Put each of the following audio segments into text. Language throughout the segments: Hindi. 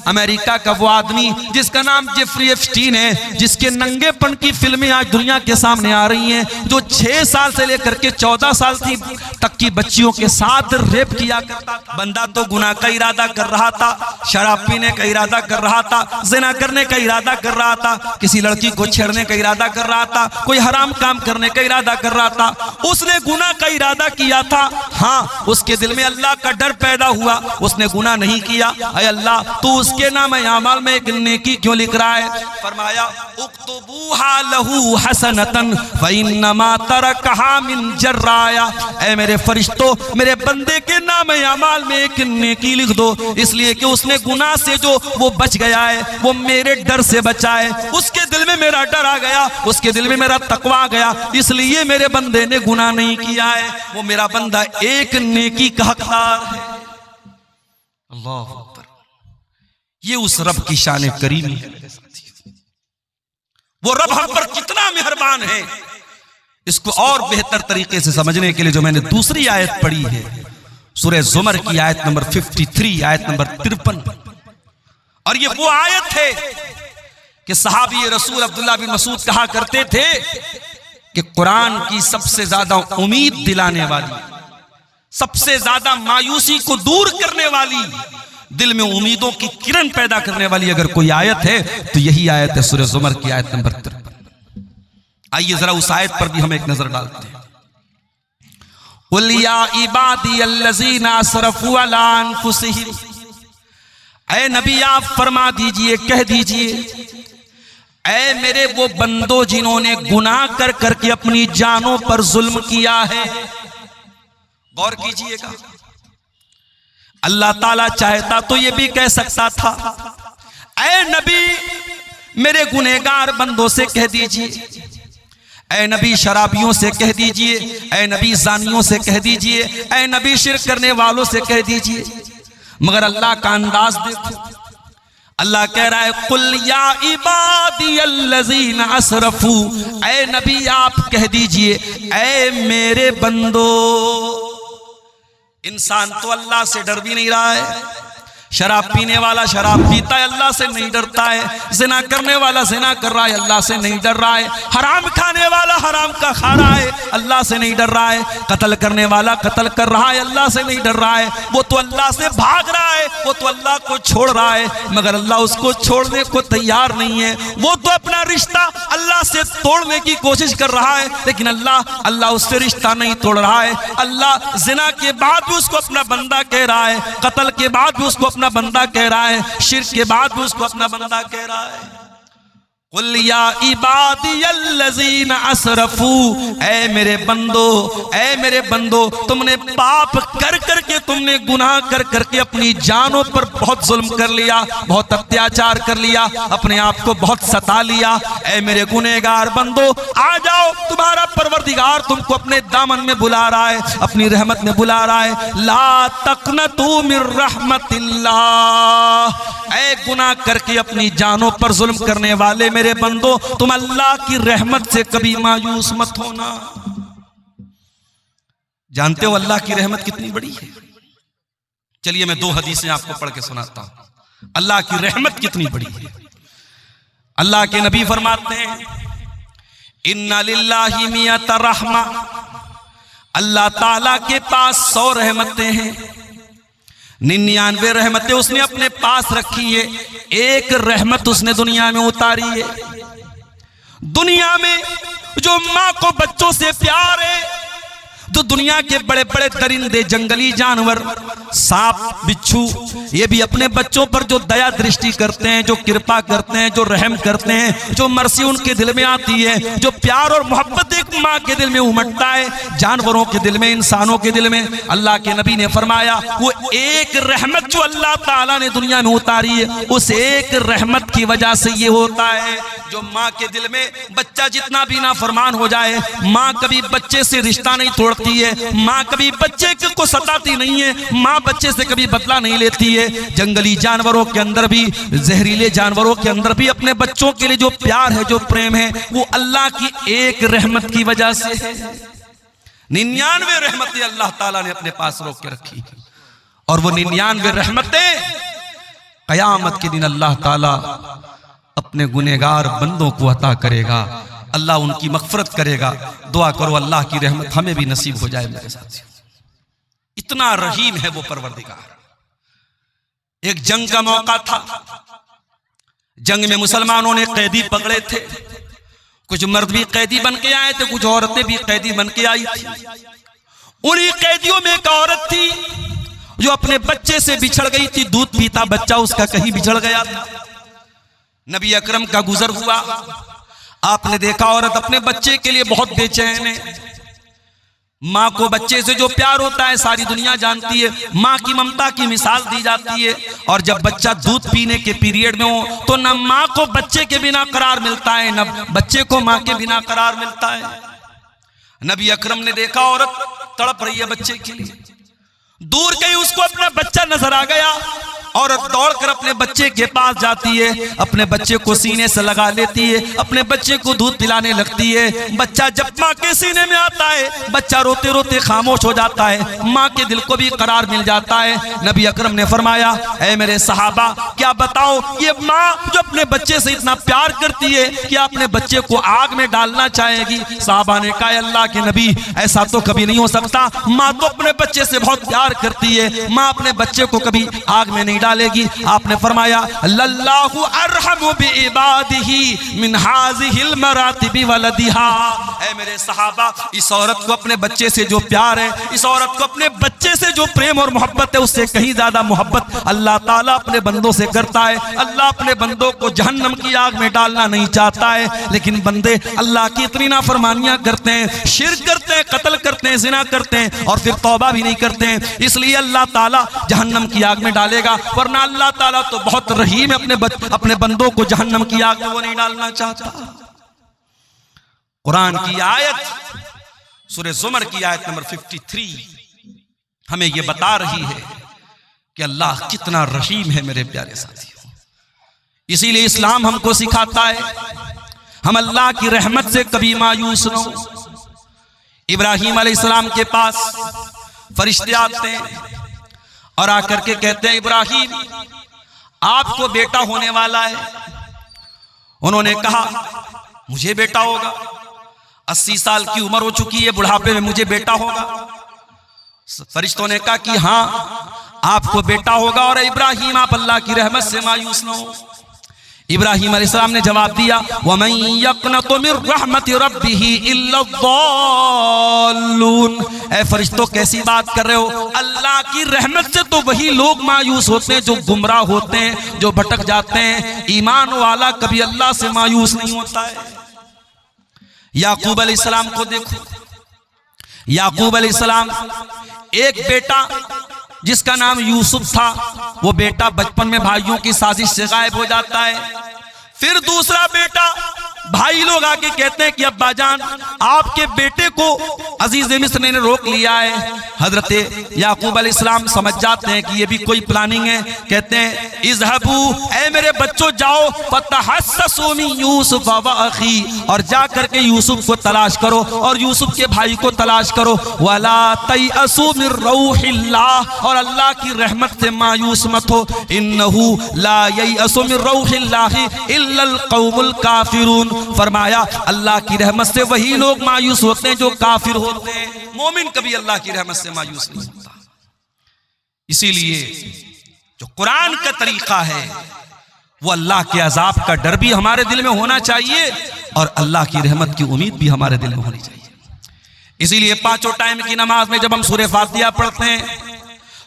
अमेरिका का वो आदमी जिसका नाम जेफरी एप्स्टीन है, जिसके नंगेपन की फिल्में आज दुनिया के सामने आ रही हैं, जो 6 साल से लेकर के 14 साल तक की बच्चियों के साथ रेप किया करता था। बंदा तो गुनाह का इरादा कर रहा था, शराब पीने का इरादा कर रहा था, ज़िना करने का इरादा कर रहा था, किसी लड़की को छेड़ने का इरादा कर रहा था, कोई हराम काम करने का इरादा कर रहा था। उसने गुनाह का इरादा किया था, हाँ, उसके दिल में अल्लाह का डर पैदा हुआ, उसने गुनाह नहीं किया। अय अल्लाह, तू उसके नाम अमाल में एक नेकी क्यों लिख रहा है? फरमाया उक्तबूहा लहू हसनतन फइन्नमा तरकहा मिन जर्राया। ऐ मेरे फरिश्तों, मेरे बंदे के नाम अमाल में एक नेकी लिख दो, इसलिए कि उसने गुनाह से जो वो बच गया है, वो मेरे डर से बचा है। उसके दिल में मेरा डर आ गया, उसके दिल में मेरा तकवा आ गया, इसलिए मेरे बंदे ने गुनाह नहीं किया है। वो मेरा बंदा एक नेकी का हकदार है। अल्लाह अकबर। ये उस रब की शान करीमी है। वो रब हम पर कितना मेहरबान है, इसको और बेहतर तरीके से समझने के लिए जो मैंने दूसरी आयत पढ़ी है, सूरह ज़ुमर की आयत नंबर 53, आयत नंबर 53। और ये वो आयत है कि सहाबी रसूल अब्दुल्लाह बिन मसूद कहा करते थे कि कुरान की सबसे ज्यादा उम्मीद दिलाने वाली, सबसे ज्यादा मायूसी को दूर करने वाली, दिल में उम्मीदों की किरण पैदा करने वाली अगर कोई आयत है तो यही आयत है, सूरह ज़ुमर की आयत नंबर 53। आइए जरा उस आयत पर भी हम एक नजर डालते हैं। कुल या इबादी अल्लज़ीना असरफू अला अनफुसिहिम, ऐ नबी आप फरमा दीजिए, कह दीजिए, ऐ मेरे वो बंदो जिन्होंने गुनाह कर करके अपनी जानों पर जुल्म किया है। गौर कीजिएगा, अल्लाह ताला चाहता तो ये भी कह सकता था, ऐ नबी मेरे गुनहगार बंदों से कह दीजिए, ऐ नबी शराबियों से कह दीजिए, ऐ नबी ज़ानियों से कह दीजिए, ऐ नबी शिर्क करने वालों से कह दीजिए। मगर अल्लाह का अंदाज देखो, अल्लाह कह रहा है कुल या इबादी अल्लज़ीना असरफू, ऐ नबी आप कह दीजिए, ऐ मेरे बंदो। इंसान तो अल्लाह से डर भी नहीं रहा है, शराब पीने वाला शराब पीता है, अल्लाह से नहीं डरता है, ज़िना करने वाला ज़िना कर रहा है, अल्लाह से नहीं डर रहा है, हराम खाने वाला हराम का खा रहा है, अल्लाह से नहीं डर रहा है, कत्ल करने वाला कत्ल कर रहा है, अल्लाह से नहीं डर रहा है। वो तो अल्लाह से भाग रहा है, वो तो अल्लाह को छोड़ रहा है, मगर अल्लाह उसको छोड़ने को तैयार नहीं है। वो तो अपना रिश्ता अल्लाह से तोड़ने की कोशिश कर रहा है, लेकिन अल्लाह उससे रिश्ता नहीं तोड़ रहा है। अल्लाह ज़िना के बाद भी उसको अपना बंदा कह रहा है, कत्ल के बाद भी उसको अपना बंदा कह रहा है, शिर्क के बाद भी उसको अपना बंदा कह रहा है। कुल या इबादी अल्लज़ीना असरफू, ऐ मेरे बंदो, ऐ मेरे बंदो, तुमने पाप कर करके, तुमने गुनाह कर करके अपनी जानों पर बहुत जुल्म कर लिया, बहुत अत्याचार कर लिया, अपने आप को बहुत सता लिया। ऐ मेरे गुनहगार बंदो, आ जाओ, तुम्हारा परवरदिगार तुमको अपने दामन में बुला रहा है, अपनी रहमत में बुला रहा है। ला तक़नतू मिर रहमतिल्लाह, ऐ गुनाह करके अपनी जानों पर जुल्म करने वाले मेरे बंदो, तुम अल्लाह की रहमत से कभी मायूस मत होना। जानते हो अल्लाह की रहमत कितनी बड़ी है? चलिए मैं 2 हदीसें आपको पढ़ के सुनाता हूं, अल्लाह की रहमत कितनी बड़ी है। अल्लाह के नबी फरमाते हैं, इन्ना लिल्लाहि मियत रहमा, अल्लाह ताला के पास 100 रहमतें हैं, 99 रहमतें उसने अपने पास रखी है, एक रहमत उसने दुनिया में उतारी है। दुनिया में जो माँ को बच्चों से प्यार है, तो दुनिया के बड़े बड़े दरिंदे, जंगली जानवर, सांप, बिच्छू, ये भी अपने बच्चों पर जो दया दृष्टि करते हैं, जो कृपा करते हैं, जो रहम करते हैं, जो मर्सी उनके दिल में आती है, जो प्यार और मोहब्बत एक माँ के दिल में उमड़ता है, जानवरों के दिल में, इंसानों के दिल में, अल्लाह के नबी ने फरमाया वो एक रहमत जो अल्लाह ताला ने दुनिया में उतारी है, उस एक रहमत की वजह से ये होता है। जो माँ के दिल में बच्चा जितना भी नाफरमान हो जाए, माँ कभी बच्चे से रिश्ता नहीं तोड़ती है, माँ कभी बच्चे को सताती नहीं है, माँ बच्चे से कभी बदला नहीं लेती है। जंगली जानवरों के अंदर भी, जहरीले जानवरों के अंदर भी अपने बच्चों के लिए जो प्यार है, जो प्रेम है, वो अल्लाह की एक रहमत की वजह से है। 99 रहमतें अल्लाह ताला ने अपने पास रोक के रखी, और वो 99 रहमतें क़यामत के दिन अल्लाह ताला अपने गुनहगार बंदों को अता करेगा, अल्लाह उनकी मग़फ़िरत करेगा। दुआ करो अल्लाह की रहमत हमें भी नसीब हो जाए मेरे साथियों। इतना रहीम है वो परवरदिगार। एक जंग का मौका था, जंग में मुसलमानों ने कैदी पकड़े थे, कुछ मर्द भी कैदी बन के आए थे, कुछ औरतें भी कैदी बन के आई थी। उन्हीं कैदियों में एक औरत थी जो अपने बच्चे से बिछड़ गई थी, दूध पीता बच्चा उसका कहीं बिछड़ गया था। नबी अकरम का गुजर हुआ, आपने देखा औरत अपने बच्चे के लिए बहुत बेचैन है। माँ को बच्चे से जो प्यार होता है सारी दुनिया जानती है, माँ की ममता की मिसाल दी जाती है। और जब बच्चा दूध पीने के पीरियड में हो तो न माँ को बच्चे के बिना करार मिलता है, न बच्चे को माँ के बिना करार मिलता है। नबी अकरम ने देखा औरत तड़प रही है बच्चे के लिए, दूर कहीं उसको अपना बच्चा नजर आ गया। औरत दौड़कर अपने बच्चे के पास जाती है, अपने बच्चे को सीने से लगा लेती है, अपने बच्चे को दूध पिलाने लगती है। बच्चा जब माँ के सीने में आता है, बच्चा रोते रोते खामोश हो जाता है, माँ के दिल को भी करार मिल जाता है। नबी अकरम ने फरमाया, ऐ मेरे सहाबा, क्या बताओ ये माँ जो अपने बच्चे से इतना प्यार करती है कि अपने बच्चे को आग में डालना चाहेगी? सहाबा ने कहा, अल्लाह के नबी, ऐसा तो कभी नहीं हो सकता। माँ तो अपने बच्चे से बहुत प्यार करती है, माँ अपने बच्चे को कभी आग में नहीं डालेगी। आपने फरमाया, लल्लाहु अरहमु बिइबादिही मिन हाज़िहिल मरातिबि वलदिहा। ऐ मेरे सहाबा, इस औरत को अपने बच्चे से जो प्यार है, इस औरत को अपने बच्चे से जो प्रेम और मोहब्बत है, उससे कहीं ज्यादा मोहब्बत अल्लाह ताला अपने बंदों से करता है। अल्लाह अपने बंदों को जहन्नम की आग में डालना नहीं चाहता है, लेकिन बंदे अल्लाह की इतनी नाफरमानियां करते हैं, शिर्क करते हैं, कत्ल करते हैं, जिना करते हैं और फिर तौबा भी नहीं करते हैं, इसलिए अल्लाह ताला जहन्नम की आग में डालेगा। वरना अल्लाह ताला तो बहुत रहीम है, अपने बंदों को जहन्नम की आग में वो नहीं डालना चाहता। कुरान की आयत सूरह ज़ुमर की आयत नंबर 53 हमें यह बता रही है कि अल्लाह कितना रहीम है मेरे प्यारे साथियों। इसीलिए इस्लाम हमको सिखाता है हम अल्लाह की रहमत से कभी मायूस न हो। इब्राहीम अलैहिस्सलाम के पास फरिश्ते आते हैं और आकर के कहते हैं, इब्राहीम आपको बेटा होने वाला है। उन्होंने कहा, मुझे बेटा होगा, 80 साल की उम्र हो चुकी है, बुढ़ापे में मुझे बेटा होगा। फरिश्तों ने कहा कि हाँ आपको बेटा होगा और इब्राहीम आप अल्लाह की रहमत से मायूस न हो। इब्राहीम अलैहिस्सलाम ने जवाब दिया, वमन यक़नतु मिन रहमति रब्बिही इल्ला ज़ाल्लून। ऐ फरिश्तों कैसी बात कर रहे हो? अल्लाह की रहमत से तो वही लोग मायूस होते हैं जो गुमराह होते हैं, जो भटक जाते हैं। ईमान वाला कभी अल्लाह से मायूस नहीं होता है। याकूब अलैहिस्सलाम को देखो, याकूब अलैहिस्सलाम एक बेटा जिसका नाम यूसुफ था, वो बेटा बचपन में भाइयों की साजिश से गायब हो जाता है। फिर दूसरा बेटा, भाई लोग आके कहते हैं कि अब्बाजान आपके बेटे को अजीज मिस्र ने रोक लिया है। हजरत याकूब अलैहिस्सलाम समझ जाते हैं कि ये भी कोई प्लानिंग है। कहते हैं, इज़हबू, ऐ मेरे बच्चों जाओ, फतहस्ससू मिन यूसुफ व अखी, और जा करके यूसुफ को तलाश करो और यूसुफ के भाई को तलाश करो। वला तयअसू मिन रौहिल्लाह, और अल्लाह की रहमत से मायूस मत हो। इन्नहू ला ययअसू मिन रौहिल्लाहि इल्लल कौमुल काफिरून। फरमाया, अल्लाह की रहमत से वही लोग मायूस होते हैं जो काफिर होते हैं, मोमिन कभी अल्लाह की रहमत से मायूस नहीं होता। इसीलिए जो कुरान का तरीका है वो अल्लाह के अजाब का डर भी हमारे दिल में होना चाहिए और अल्लाह की रहमत की उम्मीद भी हमारे दिल में होनी चाहिए। इसीलिए पांचों टाइम की नमाज में जब हम सूरह फातिहा पढ़ते हैं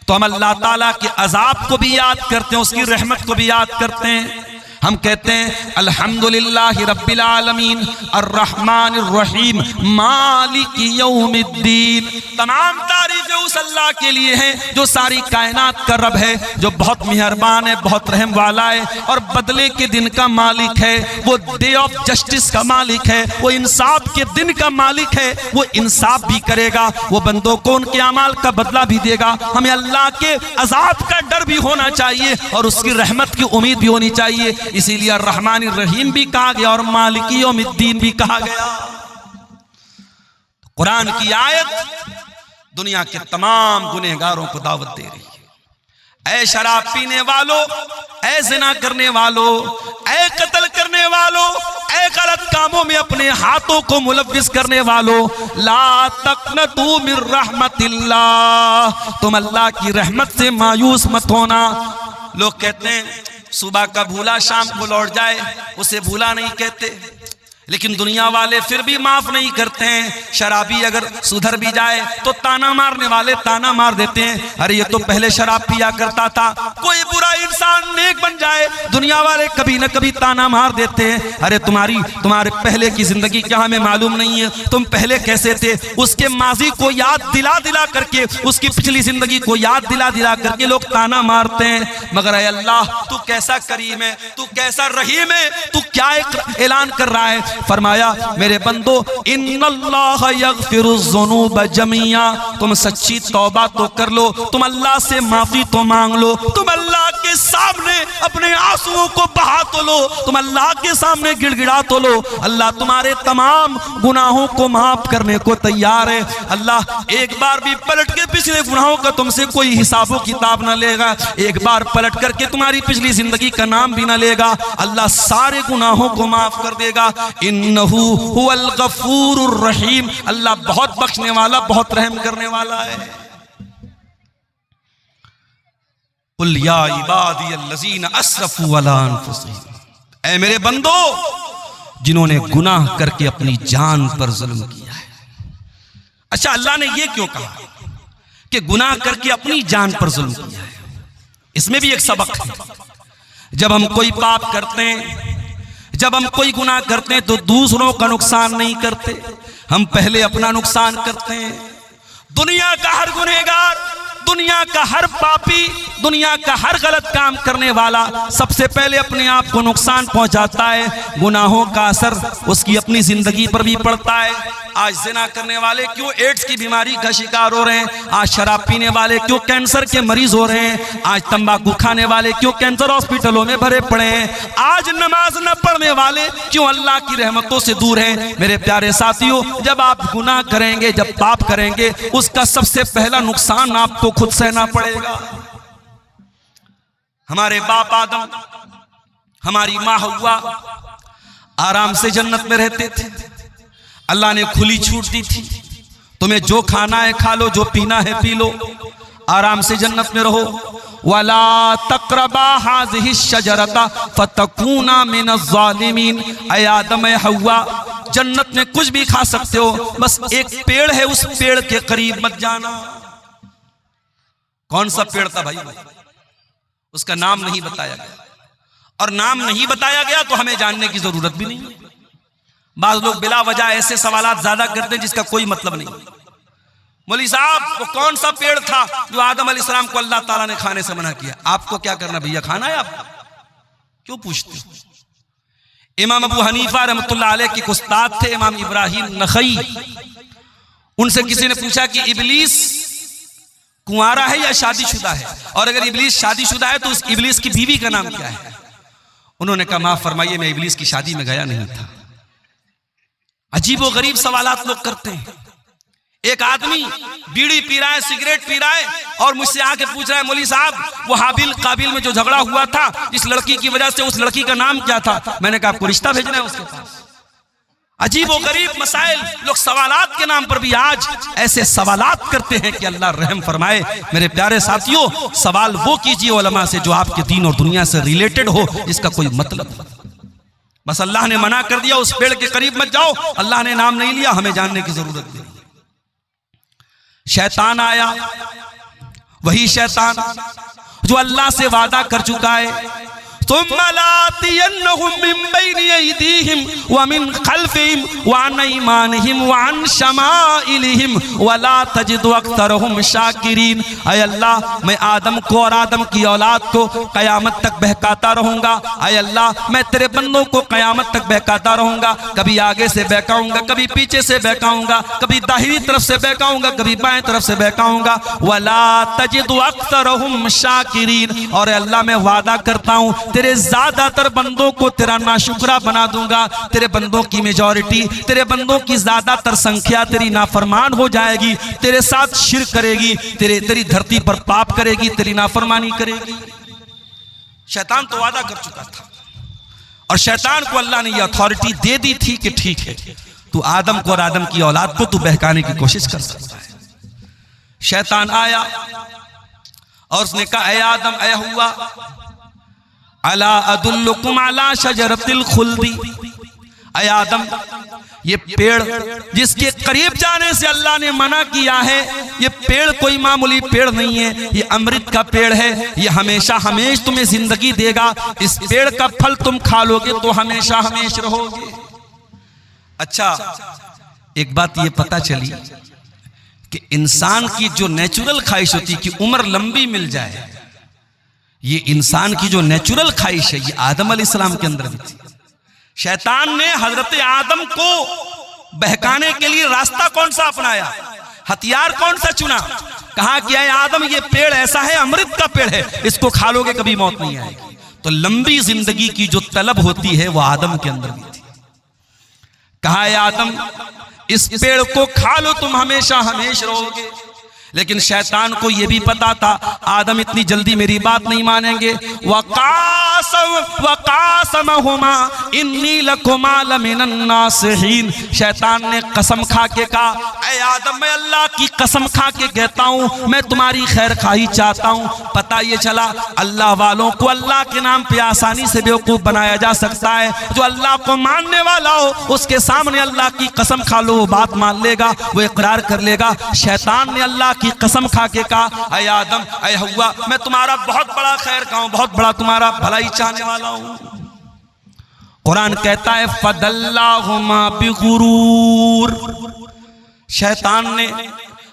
तो हम अल्लाह ताला के अजाब को भी याद करते हैं, उसकी रहमत को भी याद करते हैं। हम कहते हैं, अल्हम्दुलिल्लाहि रब्बिल आलमीन अर्रहमानिर रहीम मालिकी यौमिद्दीन। तमाम तारीफ़ें उस अल्लाह के लिए हैं जो सारी कायनात का रब है, जो बहुत मेहरबान है, बहुत रहम वाला है और बदले के दिन का मालिक है। वो डे ऑफ जस्टिस का मालिक है, वो इंसाफ के दिन का मालिक है। वो इंसाफ भी करेगा, वो बंदों को उनके अमाल का बदला भी देगा। हमें अल्लाह के अजाब का डर भी होना चाहिए और उसकी रहमत की उम्मीद भी होनी चाहिए। इसीलिए रहमानिर रहीम भी कहा गया और मालिकी यौमिद्दीन भी कहा गया। कुरान की आयत दुनिया के तमाम गुनहगारों को दावत दे रही है। ऐ शराब पीने वालों, ऐ जिना करने वालों, ऐ कत्ल करने वालों, ऐ गलत कामों में अपने हाथों को मुलव्विस करने वालों, ला तक़नतू मिन रहमतिल्लाह, तुम अल्लाह की रहमत से मायूस मत होना। लोग कहते हैं सुबह का भूला शाम को लौट जाए, उसे भूला नहीं कहते, लेकिन दुनिया वाले फिर भी माफ नहीं करते हैं। शराबी अगर सुधर भी जाए तो ताना मारने वाले ताना मार देते हैं, अरे ये तो पहले शराब पिया करता था। कोई बुरा इंसान नेक बन जाए, दुनिया वाले कभी न कभी ताना मार देते हैं, अरे तुम्हारे पहले की जिंदगी क्या हमें मालूम नहीं है, तुम पहले कैसे थे। उसके माजी को याद दिला दिला करके, उसकी पिछली जिंदगी को याद दिला दिला करके लोग ताना मारते हैं। मगर ऐ अल्लाह, तू कैसा करीम है, तू कैसा रहीम है, तू क्या ऐलान कर रहा है। फरमाया मेरे बंदो, इन्नल्लाह यगफिरुज़्ज़ुनूब जमीआ, तुम सच्ची तौबा तो कर लो, तुम अल्लाह से माफी तो मांग लो, तुम अल्लाह के सामने अपने आंसुओं को बहा तो लो, तुम अल्लाह के सामने गिड़गिड़ा तो लो। अल्लाह तुम्हारे तमाम गुनाहों को माफ करने को तैयार है। अल्लाह एक बार भी पलट के पिछले गुनाहों का तुमसे कोई हिसाबो किताब ना लेगा, एक बार पलट करके तुम्हारी पिछली जिंदगी का नाम भी ना लेगा। अल्लाह सारे गुनाहों को माफ कर देगा। इन्नहु हुवल गफूरुर रहीम, अल्लाह बहुत बख्शने वाला, बहुत रहम करने वाला है। कुल या इबादियल्लज़ीना अस्रफू अला अनफुसिहिम, ऐ मेरे बंदो जिन्होंने गुनाह करके अपनी जान पर जुल्म किया है। अच्छा, अल्लाह ने यह क्यों कहा कि गुनाह करके अपनी जान पर जुल्म किया है? इसमें भी एक सबक है। जब हम कोई पाप करते हैं, जब हम कोई गुनाह करते हैं तो दूसरों का नुकसान नहीं करते, हम पहले अपना नुकसान करते हैं। दुनिया का हर गुनहगार, दुनिया का हर पापी, दुनिया का हर गलत काम करने वाला सबसे पहले अपने आप को नुकसान पहुंचाता है। गुनाहों का असर उसकी अपनी जिंदगी पर भी पड़ता है। आज जिना करने वाले क्यों एड्स की बीमारी का शिकार हो रहे हैं, आज शराब पीने वाले क्यों कैंसर के मरीज हो रहे हैं, आज तंबाकू खाने वाले क्यों कैंसर हॉस्पिटलों में भरे पड़े हैं, आज नमाज न पढ़ने वाले क्यों अल्लाह की रहमतों से दूर हैं। मेरे प्यारे साथियों, जब आप गुनाह करेंगे, जब पाप करेंगे, उसका सबसे पहला नुकसान आपको खुद सहना पड़ेगा। हमारे बाप आदम, हमारी माँ हव्वा आराम से जन्नत में रहते थे। अल्लाह ने खुली छूट दी थी, तुम्हें जो खाना है खा लो, जो पीना है पी लो, आराम से जन्नत में रहो। वला तक़रबा हाज़िहि शजरता फतकूना मिनज़ ज़ालिमीन, ऐ आदम, ऐ हव्वा, जन्नत में कुछ भी खा सकते हो, बस एक पेड़ है, उस पेड़ के करीब मत जाना। कौन सा पेड़ था भाई? उसका नाम नहीं बताया गया, और नाम नहीं बताया गया तो हमें जानने की जरूरत भी नहीं है। बाज़ लोग बिला वजह ऐसे सवालात ज्यादा करते हैं जिसका कोई मतलब नहीं। मौलवी साहब, वो कौन सा पेड़ था जो आदम अलैहिस्सलाम को अल्लाह ताला ने खाने से मना किया? आपको क्या करना भैया, खाना है आपको, क्यों पूछते? इमाम अबू हनीफा रहमतुल्लाह अलैह के उस्ताद थे इमाम इब्राहिम नखई। उनसे किसी ने पूछा कि इबलीस कुंवारा है या शादीशुदा है, और अगर इबलीस शादीशुदा है तो उस इबलीस की बीवी का नाम क्या है? उन्होंने कहा माफ फरमाइए, मैं इबलीस की शादी में गया नहीं था। अजीबो गरीब सवालात लोग करते हैं। एक आदमी बीड़ी पी रहा है, सिगरेट पी रहा है, और मुझसे आके पूछ रहा है, मौलवी साहब, वो हाबिल काबिल में जो झगड़ा हुआ था, इस लड़की की वजह से, उस लड़की का नाम क्या था? मैंने कहा आपको रिश्ता भेजना है उसके पास। अजीबो गरीब मसाइल, लोग सवालात के नाम पर भी आज ऐसे सवालात करते हैं कि अल्लाह रहम फरमाए। मेरे प्यारे साथियों, सवाल वो कीजिए उलमा से जो आपके दीन और दुनिया से रिलेटेड हो, इसका कोई मतलब। बस अल्लाह ने मना कर दिया उस पेड़ के करीब मत जाओ, अल्लाह ने नाम नहीं लिया, हमें जानने की जरूरत नहीं। शैतान आया, वही शैतान जो अल्लाह से वादा कर चुका है, तुम्मा लातियन्नहुम मिन बैनि अयदीहिम व मिन खल्फिहिम व अन ऐमानिहिम व अन शमाइलिहिम व ला तजिदु अक्सरहुम शाकिरीन। ऐ अल्लाह, मैं आदम को और आदम की औलाद को कयामत तक बहकाता रहूंगा। ऐ अल्लाह, मैं तेरे बंदों को कयामत तक बहकाता रहूंगा। कभी आगे से बहकाऊंगा, कभी पीछे से बहकाऊंगा, कभी दाहिनी तरफ से बहकाऊंगा, कभी बाएं तरफ से बहकाऊंगा। व ला तजिदु अक्सरहुम शाकिरीन, और अल्लाह मैं वादा करता हूं तेरे ज्यादातर बंदों को तेरा नाशुक्रा बना दूंगा, तेरे बंदों की मेजॉरिटी, तेरे बंदों की ज्यादातर संख्या तेरी नाफरमान हो जाएगी, तेरे साथ शिर्क करेगी, तेरी धरती पर पाप करेगी, तेरी नाफरमानी करेगी। शैतान तो वादा कर चुका था और शैतान को अल्लाह ने यह अथॉरिटी दे दी थी कि ठीक है, तू आदम को और आदम की औलाद को तू बहकाने की कोशिश कर सकता है। शैतान आया और उसने कहा, ऐ आदम, ऐ हुआ, अला अदुल्लुकुम अला शजरतिल खुल्दी, ऐ आदम, ये पेड़ जिसके करीब जाने से अल्लाह ने मना किया है, ये पेड़ कोई मामूली पेड़ नहीं है, ये अमृत का पेड़ है, ये हमेशा हमेश तुम्हें जिंदगी देगा, इस पेड़ का फल तुम खा लोगे तो हमेशा हमेश रहोगे। अच्छा, एक बात ये पता चली कि इंसान की जो नेचुरल ख्वाहिश होती है कि उम्र लंबी मिल जाए, ये इंसान की जो नेचुरल ख्वाहिश है, ये आदम अलैहिस्सलाम के अंदर भी थी। शैतान ने हजरत आदम को बहकाने के लिए रास्ता कौन सा अपनाया, हथियार कौन सा चुना? कहा कि ऐ आदम, ये पेड़ ऐसा है, अमृत का पेड़ है, इसको खा लोगे कभी मौत नहीं आएगी। तो लंबी जिंदगी की जो तलब होती है वो आदम के अंदर भी थी। कहा, ऐ आदम, इस पेड़ को खा लो, तुम हमेशा हमेश रहोगे। लेकिन शैतान को यह भी पता था आदम इतनी जल्दी मेरी बात नहीं मानेंगे। वकासमहुमा इन्नी लकुमा लमिनन नासिहीन, शैतान ने कसम खा के कहा, ऐ आदम, मैं अल्लाह की कसम खा के कहता हूं, मैं तुम्हारी खैर खाही चाहता हूं। पता ये चला अल्लाह वालों को अल्लाह के नाम पे आसानी से बेवकूफ बनाया जा सकता है। जो अल्लाह को मानने वाला हो उसके सामने अल्लाह की कसम खा लो, वो बात मान लेगा, वो इकरार कर लेगा। शैतान ने अल्लाह की कसम खा के कहा, ऐ आदम, ऐ हव्वा, मैं तुम्हारा बहुत बड़ा खैर का हूं, बहुत बड़ा तुम्हारा भलाई चाहने वाला हूं। कुरान कहता है, फदल्लाहुमा बिगुरूर, शैतान ने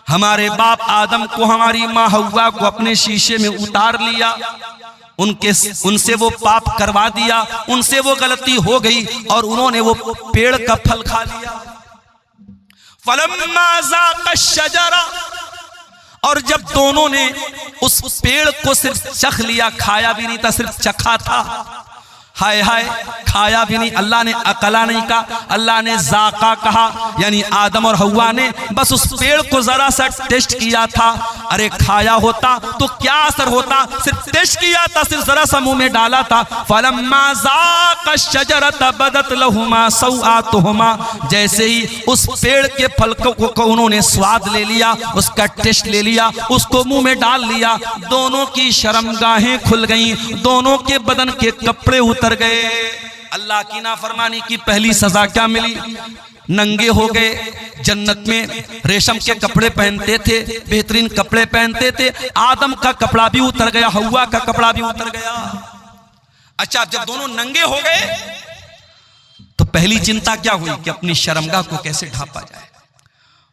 हमारे बाप आदम को, हमारी माँ हव्वा को अपने शीशे में उतार लिया, उनसे वो पाप करवा दिया, उनसे वो गलती हो गई और उन्होंने वो पेड़ का फल खा लिया। फलम्मा ज़ाक़ा शजरा, और जब दोनों ने उस पेड़ को सिर्फ चख लिया, खाया भी नहीं था, सिर्फ चखा था, हाय हाय, खाया भी नहीं, अल्लाह ने अकला नहीं कहा, अल्लाह ने जाका कहा, यानी आदम और हव्वा ने बस उस पेड़ को जरा सा टेस्ट किया था। अरे खाया होता तो क्या असर होता, सिर्फ टेस्ट किया था, सिर्फ जरा सा मुंह में डाला था। फलम्मा ज़ाक़ा शजरत बदत लहुमा सौआतुहुमा, जैसे ही उस पेड़ के फल को उन्होंने स्वाद ले लिया, उसका टेस्ट ले लिया, उसको मुंह में डाल लिया, दोनों की शर्मगाहें खुल गईं, दोनों के बदन के कपड़े उतर गए। अल्लाह की नाफरमानी की पहली सजा क्या मिली? नंगे हो गए। जन्नत में रेशम के कपड़े पहनते थे, बेहतरीन कपड़े पहनते थे, आदम का कपड़ा भी उतर गया, हव्वा का कपड़ा भी उतर गया। अच्छा, जब दोनों नंगे हो गए तो पहली चिंता क्या हुई कि अपनी शर्मगाह को कैसे ढांपा जाए।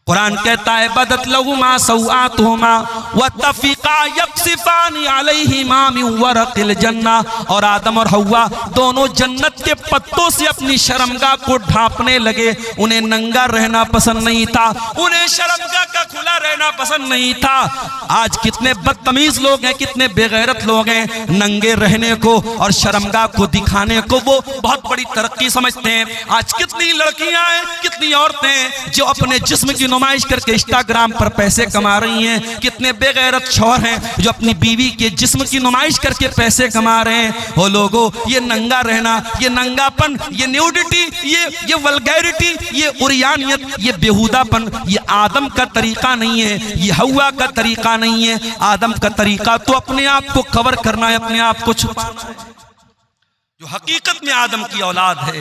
कुरान कहता है, बदत लहुमा सौआतुहुमा वतफिका यक्सिफानी अलैहिमा मिन वरक़िल जन्ना, और आदम और हव्वा दोनों जन्नत के पत्तों से अपनी शर्मगाह को ढांपने लगे। उन्हें नंगा रहना पसंद नहीं था, उन्हें शर्मगाह का खुला रहना पसंद नहीं था। आज कितने बदतमीज लोग हैं, कितने बेगैरत लोग हैं, नंगे रहने को और शर्मगाह को दिखाने को वो बहुत बड़ी तरक्की समझते हैं। आज कितनी लड़कियां हैं, कितनी औरतें हैं जो अपने जिस्म की नुमाइश करके इंस्टाग्राम पर पैसे कमा रही हैं। कितने बेगैरत शौहर हैं जो अपनी बीवी के जिस्म की नुमाइश करके पैसे कमा रहे हैं। वो लोगों, ये नंगा रहना, ये नंगापन, ये न्यूडिटी, ये वल्गैरिटी, ये उरियानियत, ये बेहुदापन, ये आदम का तरीका नहीं है, ये हव्वा का तरीका नहीं है। आदम का तरीका तो अपने आप को कवर करना है, अपने आप को छुपाना है। जो हकीकत में आदम की औलाद है,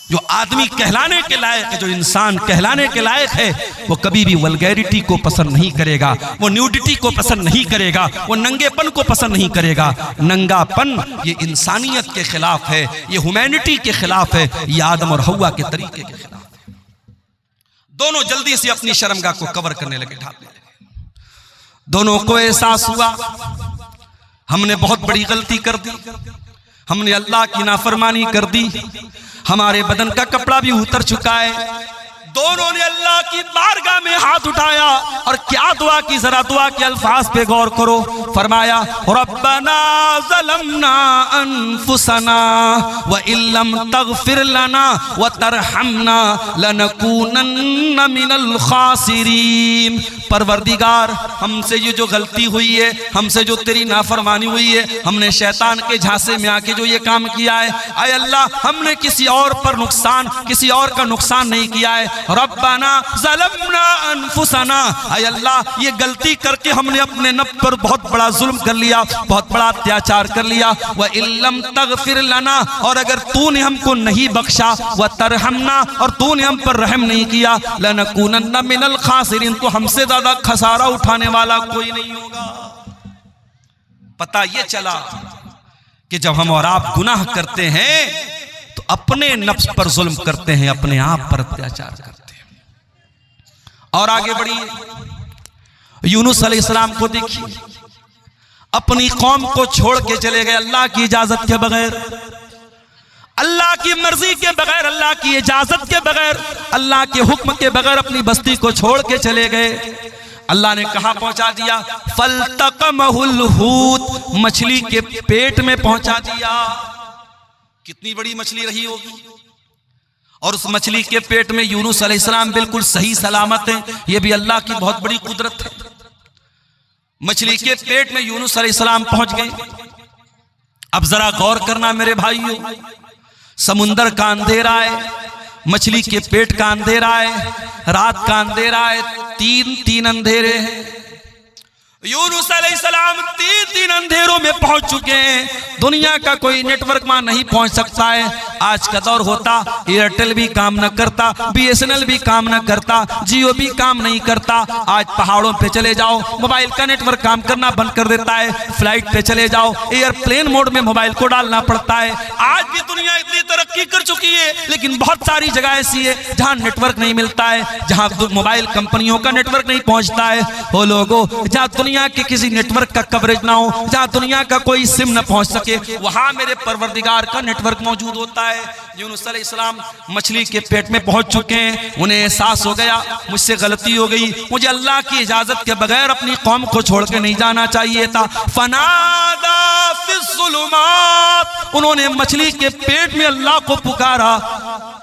जो आदमी कहलाने के लायक है, जो इंसान कहलाने के लायक है, वो कभी भी वल्गैरिटी को पसंद नहीं करेगा, वो न्यूडिटी को पसंद नहीं करेगा, वो नंगेपन को पसंद नहीं करेगा। नंगापन ये इंसानियत के खिलाफ है, ये ह्यूमैनिटी के खिलाफ है, ये आदम और हव्वा के तरीके के खिलाफ है। दोनों जल्दी से अपनी शर्मगाह को कवर करने लगे, ढांपने लगे। दोनों को एहसास हुआ हमने बहुत बड़ी गलती कर दी, हमने अल्लाह की नाफरमानी कर दी, हमारे बदन का कपड़ा भी उतर चुका है, दोनों ने अल्लाह की बारगाह में हाथ उठाया और क्या दुआ की, जरा दुआ के अल्फाज पे गौर करो। फरमाया रब्बना ज़लमना अनफुसना व इल्लम तगफिर लना व तरहमना लनकूनन्ना मिनल खासिरीन। परवरदिगार, हमसे ये जो गलती हुई है, हमसे जो तेरी नाफरमानी हुई है, हमने शैतान के झांसे में आके जो ये काम किया है, आय अल्लाह हमने किसी और पर नुकसान, किसी और का नुकसान नहीं किया है। रब्बाना ज़लमना अनफुसना, आय अल्लाह ये गलती करके हमने अपने नफ्स पर बहुत बड़ा जुल्म कर लिया, बहुत बड़ा अत्याचार कर लिया। व इल्लम तगफिर लना, और अगर तूने हमको नहीं बख्शा, व तरहमना, और तूने हम पर रहम नहीं किया, लनकूनन्ना मिनल खासिरीन, तो हमसे ज्यादा खसारा उठाने वाला कोई नहीं होगा। पता ये चला कि जब हम और आप गुनाह करते हैं तो अपने नफ्स पर जुल्म करते हैं, अपने आप पर अत्याचार करते हैं। और आगे बढ़िए, यूनुस अलैहिस्सलाम को देखिए, अपनी कौम को छोड़ के चले गए अल्लाह की इजाजत के बगैर, अल्लाह की मर्जी के बगैर, अल्लाह की इजाजत के बगैर, अल्लाह के हुक्म के बगैर अपनी बस्ती को छोड़ के चले गए। अल्लाह ने कहा पहुंचा दिया, फल्तकमहुल हूत, मछली के पेट में पहुंचा दिया। कितनी बड़ी मछली रही होगी, और उस मछली के पेट में यूनुस अलैहिस्सलाम बिल्कुल सही सलामत है। यह भी अल्लाह की बहुत बड़ी कुदरत है। मछली के पेट में यूनुस अलैहिस्सलाम पहुंच गए। अब जरा गौर करना मेरे भाइयों, समुंदर का अंधेरा है, मछली के पेट का अंधेरा है, रात का अंधेरा है, तीन अंधेरे हैं। यूनुस अलैहिस्सलाम तीन अंधेरों में पहुंच चुके हैं। दुनिया का कोई नेटवर्क वहां नहीं पहुंच सकता है। आज का दौर होता, एयरटेल भी काम न करता, BSNL भी काम न करता, जियो भी काम नहीं करता। आज पहाड़ों पे चले जाओ, मोबाइल का नेटवर्क काम करना बंद कर देता है। फ्लाइट पे चले जाओ, एयरप्लेन मोड में मोबाइल को डालना पड़ता है। आज भी दुनिया इतनी तरक्की कर चुकी है, लेकिन बहुत सारी जगह ऐसी है जहां नेटवर्क नहीं मिलता है, जहां मोबाइल कंपनियों का नेटवर्क नहीं पहुंचता है। वो लोगों, जहां दुनिया के किसी नेटवर्क का कवरेज ना हो, जहां दुनिया का कोई सिम न पहुंच सके, वहां मेरे परवरदिगार का नेटवर्क मौजूद होता है। यूनुस अलैहिस्सलाम मछली के पेट में पहुंच चुके हैं। उन्हें एहसास हो गया, मुझसे गलती हो गई, मुझे अल्लाह की इजाजत के बगैर अपनी कौम को छोड़ के नहीं जाना चाहिए था। फनादा फिज़्ज़ुलुमात, उन्होंने मछली के पेट में अल्लाह को पुकारा।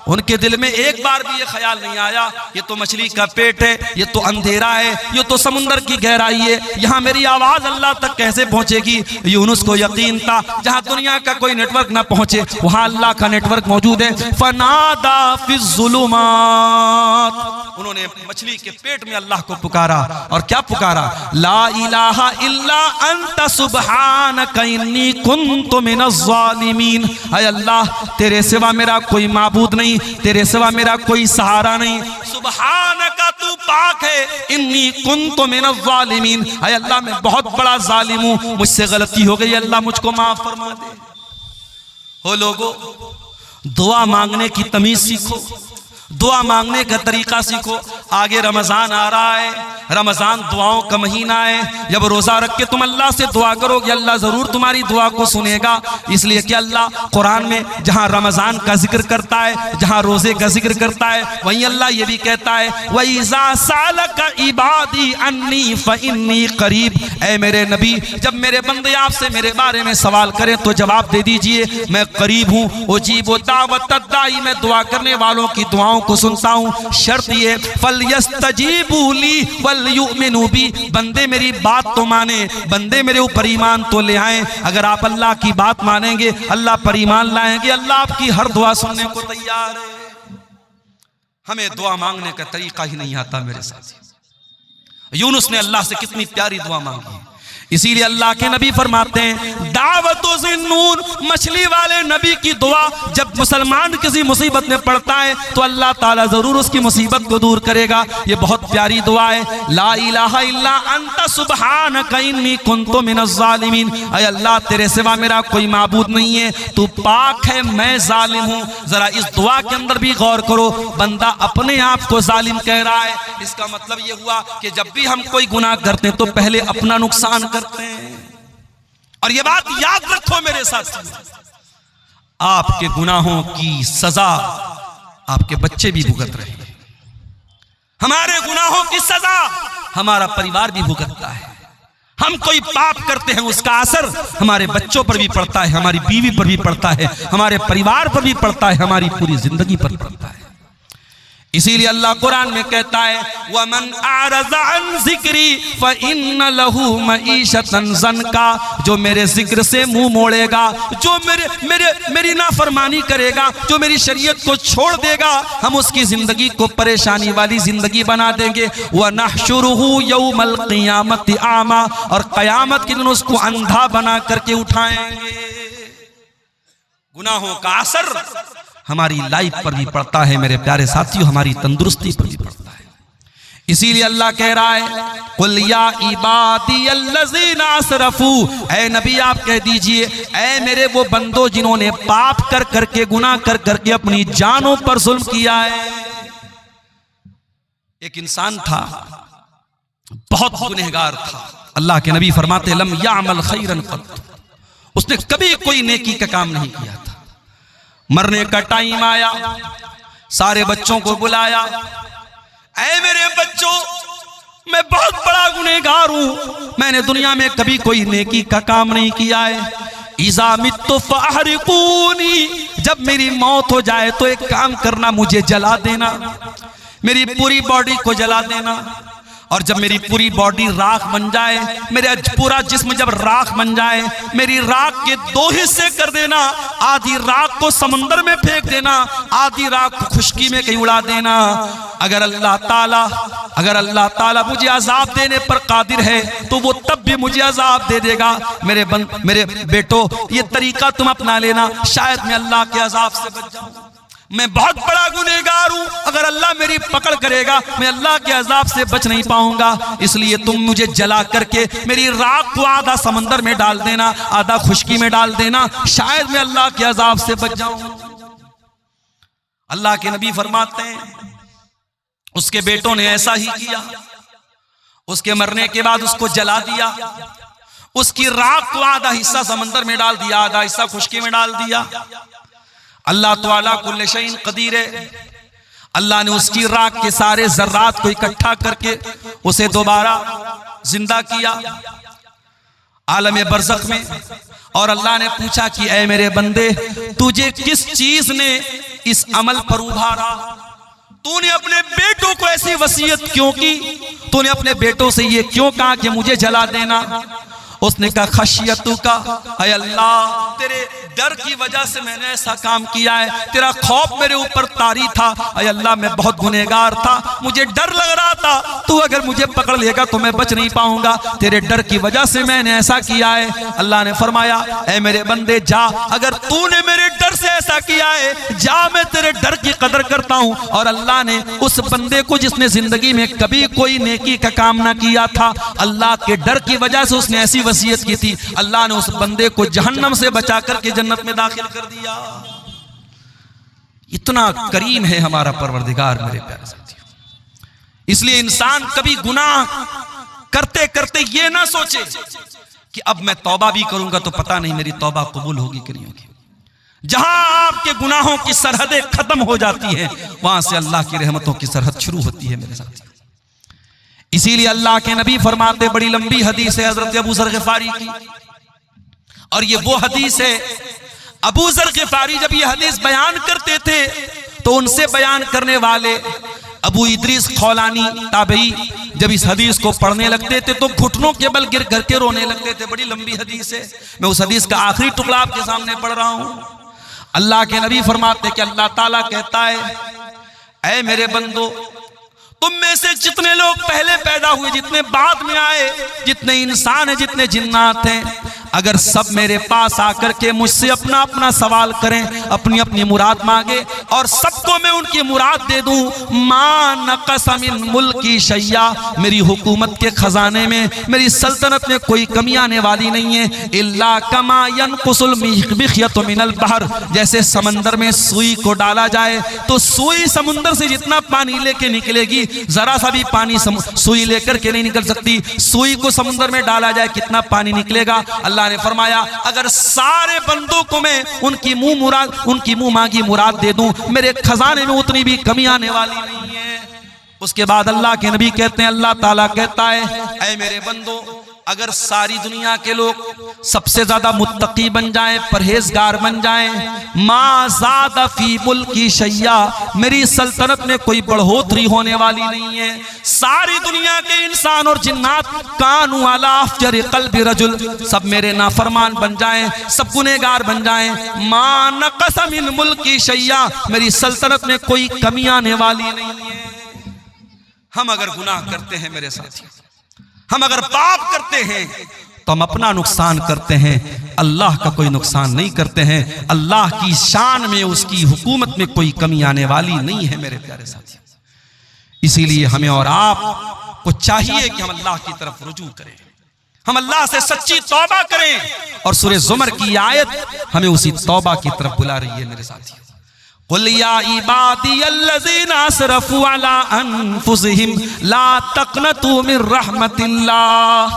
उनके दिल में एक बार भी ये ख्याल नहीं आया, ये तो मछली का पेट है, ये तो अंधेरा है, ये तो समुंदर की गहराई है, यहाँ मेरी आवाज अल्लाह तक कैसे पहुंचेगी। यूनुस को यकीन था, जहां दुनिया का कोई नेटवर्क ना पहुंचे वहां अल्लाह का नेटवर्क मौजूद है। फनादा फिज़्ज़ुलुमात, उन्होंने मछली के पेट में अल्लाह को पुकारा। और क्या पुकारा? ला इलाहा इल्ला अंत सुब्हानका इन्नी कुन्तु मिनज़्ज़ालिमीन। ऐ अल्लाह, तेरे सिवा मेरा कोई माबूद नहीं, तेरे सिवा मेरा कोई सहारा नहीं। सुब्हानका, तू पाक है। इन्नी कुन्तु मिनज़्ज़ालिमीन, ऐ अल्लाह मैं बहुत बड़ा जालिम हूं, मुझसे गलती हो गई, अल्लाह मुझको माफ फरमा दे। हो लोगों, दुआ मांगने की तमीज सीखो, दुआ मांगने का तरीका सीखो। आगे रमजान आ रहा है, रमजान दुआओं का महीना है। जब रोजा रख के तुम अल्लाह से दुआ करोगे, अल्लाह जरूर तुम्हारी दुआ को सुनेगा। इसलिए कि अल्लाह कुरान में जहां रमजान का जिक्र करता है, जहां रोजे का जिक्र करता है, वहीं अल्लाह ये भी कहता है, वइज़ा सालका इबादी अन्नी फइन्नी करीब। ऐ मेरे नबी, जब मेरे बंदे आपसे मेरे बारे में सवाल करें तो जवाब दे दीजिए, मैं करीब हूँ। उजीबु दावतद दाई, मैं दुआ करने वालों की दुआओं को सुनता हूँ। शर्त ये, फलयस्तजीबू ली वलयुमिनू बी, बंदे मेरी बात तो माने, बंदे मेरे ऊपर ईमान तो ले आए। अगर आप अल्लाह की बात मानेंगे, अल्लाह पर ईमान लाएंगे, अल्लाह आपकी हर दुआ सुनने को तैयार है। हमें दुआ मांगने का तरीका ही नहीं आता मेरे साथी। यूनुस ने अल्लाह से कितनी प्यारी दुआ मांगी, इसीलिए अल्लाह के नबी फरमाते हैं, दावतो ज़िन्नून, मछली वाले नबी की दुआ, जब मुसलमान किसी मुसीबत में पड़ता है तो अल्लाह ताला जरूर उसकी मुसीबत को दूर करेगा। ये बहुत प्यारी दुआ है। ला इलाहा इल्ला अंत सुब्हानका इन्नी कुन्तु मिनज़्ज़ालिमीन। ऐ अल्लाह, तेरे सिवा मेरा कोई माबूद नहीं है, तू पाक है, मैं जालिम हूँ। जरा इस दुआ के अंदर भी गौर करो, बंदा अपने आप को जालिम कह रहा है। इसका मतलब ये हुआ कि जब भी हम कोई गुनाह करते हैं तो पहले अपना नुकसान करते हैं। और ये बात याद रखो मेरे साथ, आपके गुनाहों की सजा आपके बच्चे भी भुगत रहे हैं। हमारे गुनाहों की सजा हमारा परिवार भी भुगतता है। हम कोई पाप करते हैं, उसका असर हमारे बच्चों पर भी पड़ता है, हमारी बीवी पर भी पड़ता है, हमारे परिवार पर भी पड़ता है, हमारी पूरी जिंदगी पर पड़ता है। इसीलिए अल्लाह कुरान में कहता है वमन आरज़ा अन ज़िक्री फ़इन्न लहू मईशतन ज़नका, जो मेरे जिक्र से मुंह मोड़ेगा, जो मेरी नाफरमानी करेगा, जो मेरी शरीयत को छोड़ देगा, हम उसकी जिंदगी को परेशानी वाली जिंदगी बना देंगे। व नहशुरुहु यौमल क़ियामति आमा, और क़यामत के दिन उसको अंधा बना करके उठाएंगे। गुनाहों का असर हमारी लाइफ पर भी पड़ता है मेरे प्यारे साथियों, हमारी तंदुरुस्ती पर भी पड़ता है। इसीलिए अल्लाह कह रहा है कुल या इबादी अल्लज़ीना असरफू, ऐ नबी आप कह दीजिए ऐ मेरे वो बंदो जिन्होंने पाप कर करके, गुनाह कर करके अपनी जानों पर जुल्म किया है। एक इंसान था, बहुत गुनहगार था। अल्लाह के नबी फरमाते लम यामल खैरन क़त, उसने कभी कोई नेकी का काम नहीं किया था। मरने का टाइम आया, सारे बच्चों को बुलाया, ऐ मेरे बच्चों मैं बहुत बड़ा गुनहगार हूं, मैंने दुनिया में कभी कोई नेकी का काम नहीं किया है। इज़ा मित्तु फ़अहरिक़ूनी, जब मेरी मौत हो जाए तो एक काम करना, मुझे जला देना, मेरी पूरी बॉडी को जला देना, और जब मेरी पूरी बॉडी राख बन जाए, मेरा पूरा जिस्म जब राख बन जाए, मेरी राख के दो हिस्से कर देना, आधी राख को समंदर में फेंक देना, आधी राख को खुशकी में कहीं उड़ा देना। अगर अल्लाह ताला मुझे अजाब देने पर कादिर है तो वो तब भी मुझे अजाब दे देगा। मेरे बेटो ये तरीका तुम अपना लेना, शायद मैं अल्लाह के अजाब से बच जाऊं। मैं बहुत बड़ा गुनहगार हूं, अगर अल्लाह मेरी पकड़ करेगा मैं अल्लाह के अजाब से बच नहीं पाऊंगा, इसलिए तुम मुझे जला करके मेरी राख को आधा समंदर में डाल देना, आधा खुशकी में डाल देना, शायद मैं अल्लाह के अजाब से बच जाऊं। अल्लाह के नबी फरमाते हैं उसके बेटों ने ऐसा ही किया। उसके मरने के बाद उसको जला दिया, उसकी राख को आधा हिस्सा समंदर में डाल दिया, आधा हिस्सा खुशकी में डाल दिया। अल्लाह ताला कुल्ले शैइन कदीर है, अल्लाह ने उसकी राख के सारे जर्रात को इकट्ठा करके उसे दोबारा जिंदा किया आलम बरज़ख में। और अल्लाह ने पूछा कि ऐ मेरे बंदे तुझे किस चीज ने इस अमल पर उभारा, तूने अपने बेटों को ऐसी वसीयत क्यों की, तूने अपने बेटों से ये क्यों कहा कि मुझे जला देना। उसने कहा खशियतु का, ऐ अल्लाह तेरे डर की वजह से मैंने ऐसा काम किया है, तेरा खौफ मेरे ऊपर तारी था। ऐ अल्लाह मैं बहुत गुनहगार था, मुझे डर लग रहा था तू अगर मुझे पकड़ लेगा तो मैं बच नहीं पाऊंगा, तेरे डर की वजह से मैंने ऐसा किया है। अल्लाह ने फरमाया ऐ मेरे बंदे जा, अगर तूने मेरे डर से ऐसा किया है जा, मैं तेरे डर की कदर करता हूं। और अल्लाह ने उस बंदे को जिसने जिंदगी में कभी कोई नेकी का काम ना किया था, अल्लाह के डर की वजह से उसने ऐसी वसीयत की थी, अल्लाह ने उस बंदे को जहन्नम से बचा करके जन्नत में दाखिल कर दिया। इतना करीम है हमारा परवरदिगार मेरे प्यारे साथियों। इसलिए इंसान कभी गुनाह करते करते ये ना सोचे कि अब मैं तौबा भी करूंगा तो पता नहीं मेरी तौबा कबूल होगी कि नहीं होगी। जहां आपके गुनाहों की सरहदें खत्म हो जाती हैं, वहां से अल्लाह की रहमतों की सरहद शुरू होती है मेरे साथियों। इसीलिए अल्लाह के नबी फरमाते, बड़ी लंबी हदीस है हजरत अबू ज़र ग़िफ़ारी की, और ये वो हदीस है अबू ज़र ग़िफ़ारी जब ये हदीस बयान करते थे तो उनसे बयान करने वाले अबू इदरीस खौलानी ताबई जब इस हदीस को पढ़ने लगते थे तो घुटनों के बल गिर करके रोने लगते थे। बड़ी लंबी हदीस है, मैं उस हदीस का आखिरी टुकड़ा आपके सामने पढ़ रहा हूं। अल्लाह के नबी फरमाते कि अल्लाह ताला कहता है ऐ मेरे बंदो, तुम में से जितने लोग पहले पैदा हुए, जितने बाद में आए, जितने इंसान हैं, जितने जिन्नात हैं, अगर सब मेरे पास आकर के मुझसे अपना अपना सवाल करें, अपनी अपनी मुराद मांगे और सबको मैं उनकी मुराद दे दूं, मा नक़स मिन मुल्की शैया, मेरी हुकूमत के खजाने में, मेरी सल्तनत में कोई कमी आने वाली नहीं है। इल्ला कमा यनकुसुल मिख्यतु मिनल बहर, जैसे समंदर में सुई को डाला जाए तो सुई समुंदर से जितना पानी लेके निकलेगी, जरा सा भी पानी सुई लेकर के नहीं निकल सकती। सुई को समुद्र में डाला जाए कितना पानी निकलेगा। अल्लाह ने फरमाया अगर सारे बंदों को मैं उनकी मुंह मांगी मुराद दे दूं, मेरे खजाने में उतनी भी कमी आने वाली नहीं है। उसके बाद अल्लाह के नबी कहते हैं, अल्लाह ताला कहता है, ऐ मेरे बंदो, अगर सारी दुनिया के लोग सबसे ज्यादा मुत्तकी बन जाएं, परहेजगार बन जाएं, मा ज़ादा फी मुल्की शैया, मेरी सल्तनत में कोई बढ़ोतरी होने वाली नहीं है। सारी दुनिया के इंसान और जिन्नात कानू अला अफजर क़ल्बि रजुल, सब मेरे नाफरमान बन जाएं, सब गुनहगार बन जाएं, मा नक़स मिन मुल्की शैया, मेरी सल्तनत में कोई कमी आने वाली नहीं है। हम अगर गुनाह करते हैं मेरे साथियों, हम अगर पाप करते हैं तो हम अपना नुकसान करते हैं, अल्लाह का कोई नुकसान नहीं करते हैं। अल्लाह की शान में, उसकी हुकूमत में कोई कमी आने वाली नहीं है मेरे प्यारे साथियों। इसीलिए हमें और आप को चाहिए कि हम अल्लाह की तरफ रुजू करें, हम अल्लाह से सच्ची तौबा करें। और सूरह ज़ुमर की आयत हमें उसी तौबा की तरफ बुला रही है मेरे साथियों। कुल या इबादियल्लज़ीना असरफू अला अनफुसिहिम ला तक़नतू मिन रहमतिल्लाह,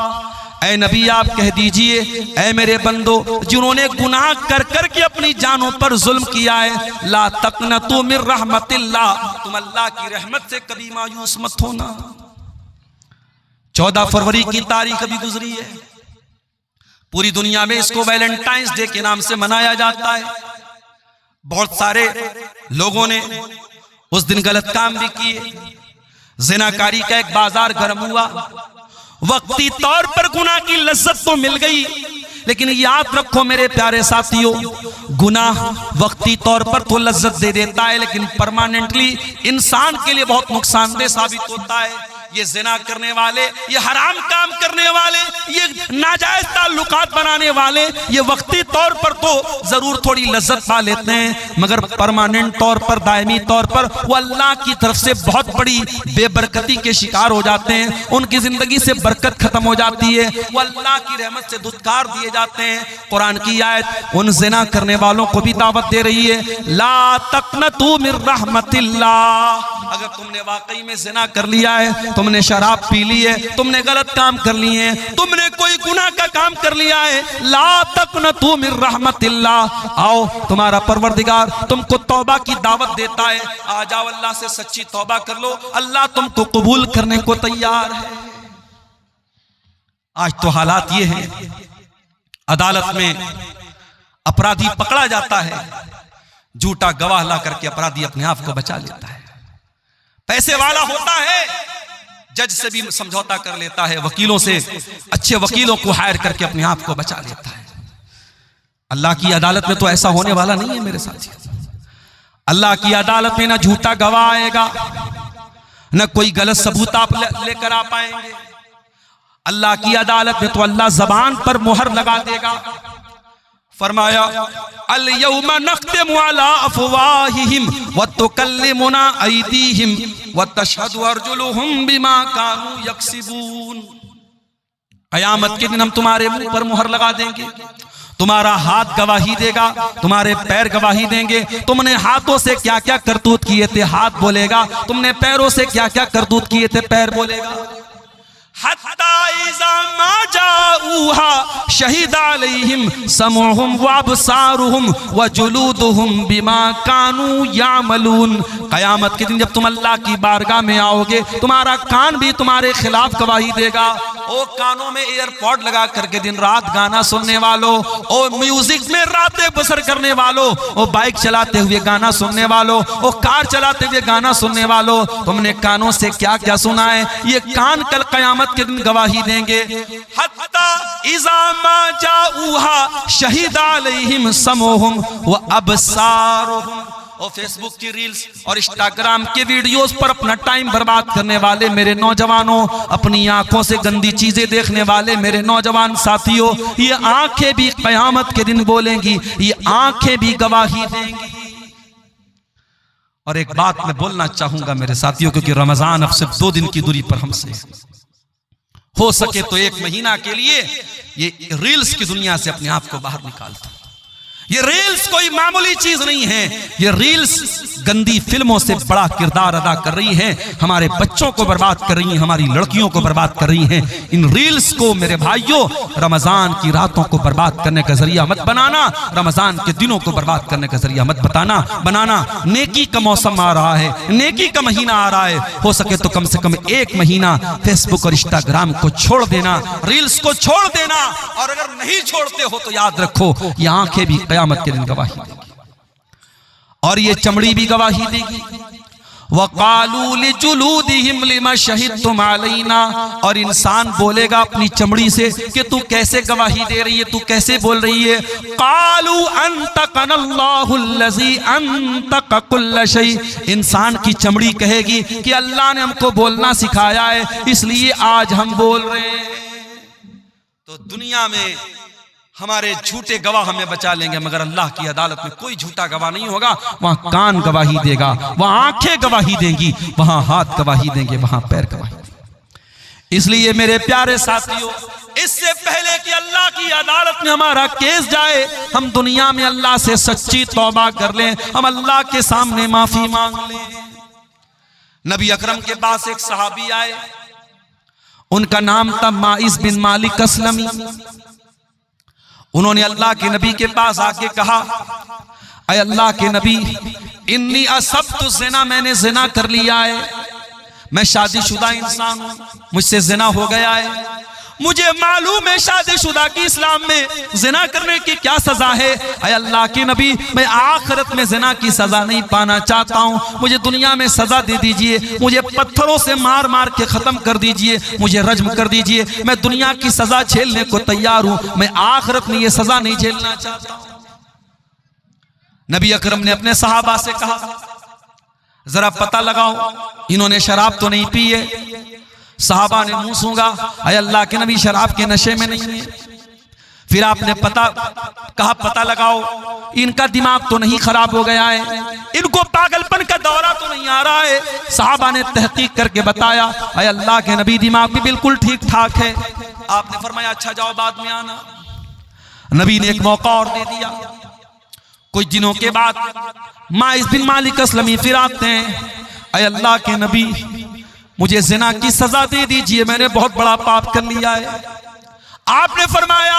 ऐ नबी आप कह दीजिए, ऐ मेरे बंदो जिन्होंने गुनाह कर कर के अपनी जानों पर जुल्म किया है, ला तक़नतू मिन रहमतिल्लाह, तुम अल्लाह की रहमत से कभी मायूस मत होना। 14 फरवरी की तारीख अभी गुजरी है, पूरी दुनिया में इसको वैलेंटाइंस डे के नाम से मनाया जाता है। बहुत सारे लोगों ने उस दिन गलत काम भी किए, ज़िनाकारी का एक बाजार गर्म हुआ, वक्ती तौर पर गुनाह की लज्जत तो मिल गई, लेकिन याद रखो मेरे प्यारे साथियों, गुनाह वक्ती तौर पर तो लज्जत दे देता है, लेकिन परमानेंटली इंसान के लिए बहुत नुकसानदेह साबित होता है। ये ज़िना करने वाले, ये हराम काम करने वाले, ये नाजायज ताल्लुकात बनाने वाले, ये वक्ती तौर पर तो जरूर थोड़ी लज्जत पा लेते हैं, मगर परमानेंट तौर पर, दायमी तौर पर वो अल्लाह की तरफ से बहुत बड़ी बेबरकती के शिकार हो जाते हैं। उनकी जिंदगी से बरकत खत्म हो जाती है, वो अल्लाह की रहमत से धुतकार दिए जाते हैं। कुरान की आयत उन ज़िना करने वालों को भी दावत दे रही है, ला तक़नतू मिन रहमतिल्लाह, अगर तुमने वाकई में ज़िना कर लिया है, तुमने शराब पी ली है, तुमने गलत काम कर लिए हैं, तुमने कोई गुनाह का काम कर लिया है, ला तक़नतू मिन रहमतिल्लाह, आओ तुम्हारा परवरदिगार तुमको तौबा की दावत देता है, आ जाओ अल्लाह से सच्ची तौबा कर लो, अल्लाह तुमको कबूल करने को तैयार है। आज तो हालात ये हैं, अदालत में अपराधी पकड़ा जाता है, झूठा गवाह ला करके अपराधी अपने आप को बचा लेता है। पैसे वाला होता है, जज से भी समझौता कर लेता है, वकीलों से, अच्छे वकीलों को हायर करके अपने आप को बचा लेता है। अल्लाह की अदालत में तो ऐसा होने वाला नहीं है मेरे साथियों। अल्लाह की अदालत में ना झूठा गवाह आएगा, न कोई गलत सबूत आप लेकर आ पाएंगे। अल्लाह की अदालत में तो अल्लाह जबान पर मुहर लगा देगा। फरमाया, अल यौमा नख्तिमु अला अफवाहिहिम व तुकल्लिमुना अयदीहिम व तशहदु अर्जुलुहुम बिमा कानू यक्सिबून, कयामत के दिन हम तुम्हारे मुंह पर मुहर लगा देंगे, तुम्हारा हाथ गवाही देगा, तुम्हारे पैर गवाही देंगे। तुमने हाथों से क्या क्या करतूत किए थे, हाथ बोलेगा, तुमने पैरों से क्या क्या करतूत किए थे, पैर बोलेगा। हत्ता इज़ा मा जाऊहा शहीद अलैहिम समउहुम व अबसारुहुम व जुलूदुहुम बिमा कानू यामलून, कयामत के दिन जब तुम अल्लाह की बारगाह में आओगे, तुम्हारा कान भी तुम्हारे खिलाफ गवाही देगा। ओ कानों में एयरपॉड लगा करके दिन रात गाना सुनने वालों, ओ म्यूजिक में रातें बसर करने वालों, ओ बाइक चलाते हुए गाना सुनने वालों, ओ कार चलाते हुए गाना सुनने वालों, तुमने कानों से क्या क्या सुना है, ये कान कल कयामत के दिन गवाही देंगे। हत्ता इज़ा मा जाऊहा शहीद अलैहिम समउहुम व अबसारुहुम, और फेसबुक की रील्स और इंस्टाग्राम के वीडियोस पर अपना टाइम बर्बाद करने वाले मेरे नौजवानों, अपनी आंखों से गंदी चीजें देखने वाले मेरे नौजवान साथियों, ये आंखें भी कयामत के दिन बोलेंगी, ये आंखें भी गवाही देंगी। और एक बात मैं बोलना चाहूंगा मेरे साथियों, क्योंकि रमजान अब सिर्फ 2 दिन की दूरी पर हमसे, हो सके तो 1 महीना के लिए ये रील्स की दुनिया से अपने आप को बाहर निकाल दो। ये रील्स कोई मामूली चीज नहीं है, ये रील्स गंदी फिल्मों से बड़ा किरदार अदा कर रही हैं, हमारे बच्चों को बर्बाद कर रही हैं, हमारी लड़कियों को बर्बाद कर रही हैं। इन रील्स को मेरे भाइयों रमजान की रातों को बर्बाद करने का जरिया मत बनाना, रमजान के दिनों को बर्बाद करने का जरिया मत बनाना। नेकी का मौसम आ रहा है, नेकी का महीना आ रहा है, हो सके तो कम से कम एक महीना फेसबुक और इंस्टाग्राम को छोड़ देना, रील्स को छोड़ देना। और अगर नहीं छोड़ते हो तो याद रखो ये आंखें भी क़यामत के दिन गवाही देंगी और ये चमड़ी भी गवाही देगी। वक़ालू लिजुलूदिहिम लिमा शहिदतुम अलैना, और इंसान बोलेगा अपनी चमड़ी से कि तू कैसे गवाही दे रही है, तू कैसे बोल रही है। क़ालू अंतक़नल्लाहु अल्लज़ी अंतक़ कुल्ल शै, इंसान की चमड़ी कहेगी कि अल्लाह ने हमको बोलना सिखाया है इसलिए आज हम बोल रहे हैं। तो दुनिया में हमारे झूठे गवाह हमें बचा लेंगे, मगर अल्लाह की अदालत में कोई झूठा गवाह नहीं होगा। वहां कान गवाही देगा, वहां आंखें गवाही देंगी, वहां हाथ गवाही देंगे, वहां पैर गवाही देंगे। इसलिए मेरे प्यारे साथियों, इससे पहले कि अल्लाह की अदालत में हमारा केस जाए, हम दुनिया में अल्लाह से सच्ची तौबा कर लें, हम अल्लाह के सामने माफी मांग लें। नबी अकरम के पास एक सहाबी आए, उनका नाम था माइस बिन मालिक अस्लमी। उन्होंने अल्लाह के नबी के पास आके कहा, अय अल्लाह के नबी, इन्नी असब्तु ज़िना, मैंने ज़िना कर लिया है, मैं शादीशुदा इंसान हूं, मुझसे ज़िना हो गया है, मुझे मालूम है शादीशुदा की इस्लाम में ज़िना करने की क्या सजा है। अय अल्लाह के नबी, मैं आखिरत में ज़िना की सजा नहीं पाना चाहता हूँ, मुझे दुनिया में सजा दे दीजिए, मुझे पत्थरों से मार मार के ख़त्म कर दीजिए, मुझे रज्म कर दीजिए, मैं दुनिया की सजा झेलने को तैयार हूँ, मैं आखिरत में ये सजा नहीं झेलना चाहता हूँ। नबी अकरम ने अपने सहाबा से कहा, जरा पता लगाओ इन्होंने शराब तो नहीं पी है। सहाबा ने मुंह सूंघा, अय अल्लाह के नबी शराब के नशे में नहीं है। फिर आपने पता लगाओ इनका दिमाग तो नहीं खराब हो गया है, इनको पागलपन का दौरा तो नहीं आ रहा है। सहाबा ने तहकीक करके बताया, अय अल्लाह के नबी दिमाग भी बिल्कुल ठीक ठाक है। आपने फरमाया अच्छा जाओ बाद में आना। नबी ने एक मौका और दे दिया। कुछ दिनों के बाद माइस बिन मालिक अस्लमी फिर आते हैं, अय अल्लाह के नबी मुझे ज़िना की सजा दे दीजिए, मैंने बहुत बड़ा पाप कर लिया है। आपने फरमाया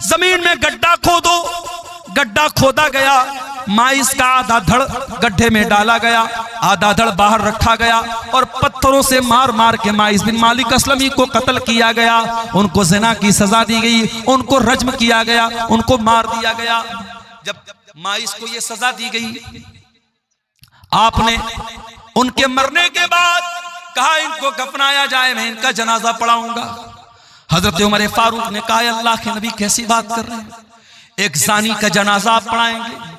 जमीन में गड्ढा खोदो। गड्ढा खोदा गया, माइस का आधा धड़ गड्ढे में डाला गया, आधा धड़ बाहर रखा गया और पत्थरों से मार मार के माइस बिन मालिक अस्लमी को कत्ल किया गया। उनको ज़िना की सजा दी गई, उनको रज्म किया गया, उनको मार दिया गया। जब माइस को यह सजा दी गई, आपने उनके मरने के बाद कहा इनको कफनाया जाए, मैं इनका जनाजा पढ़ाऊंगा। हजरत उमर फारूक ने कहा अल्लाह के नबी कैसी बात कर रहे हैं, एक जानी का जनाजा आप पढ़ाएंगे,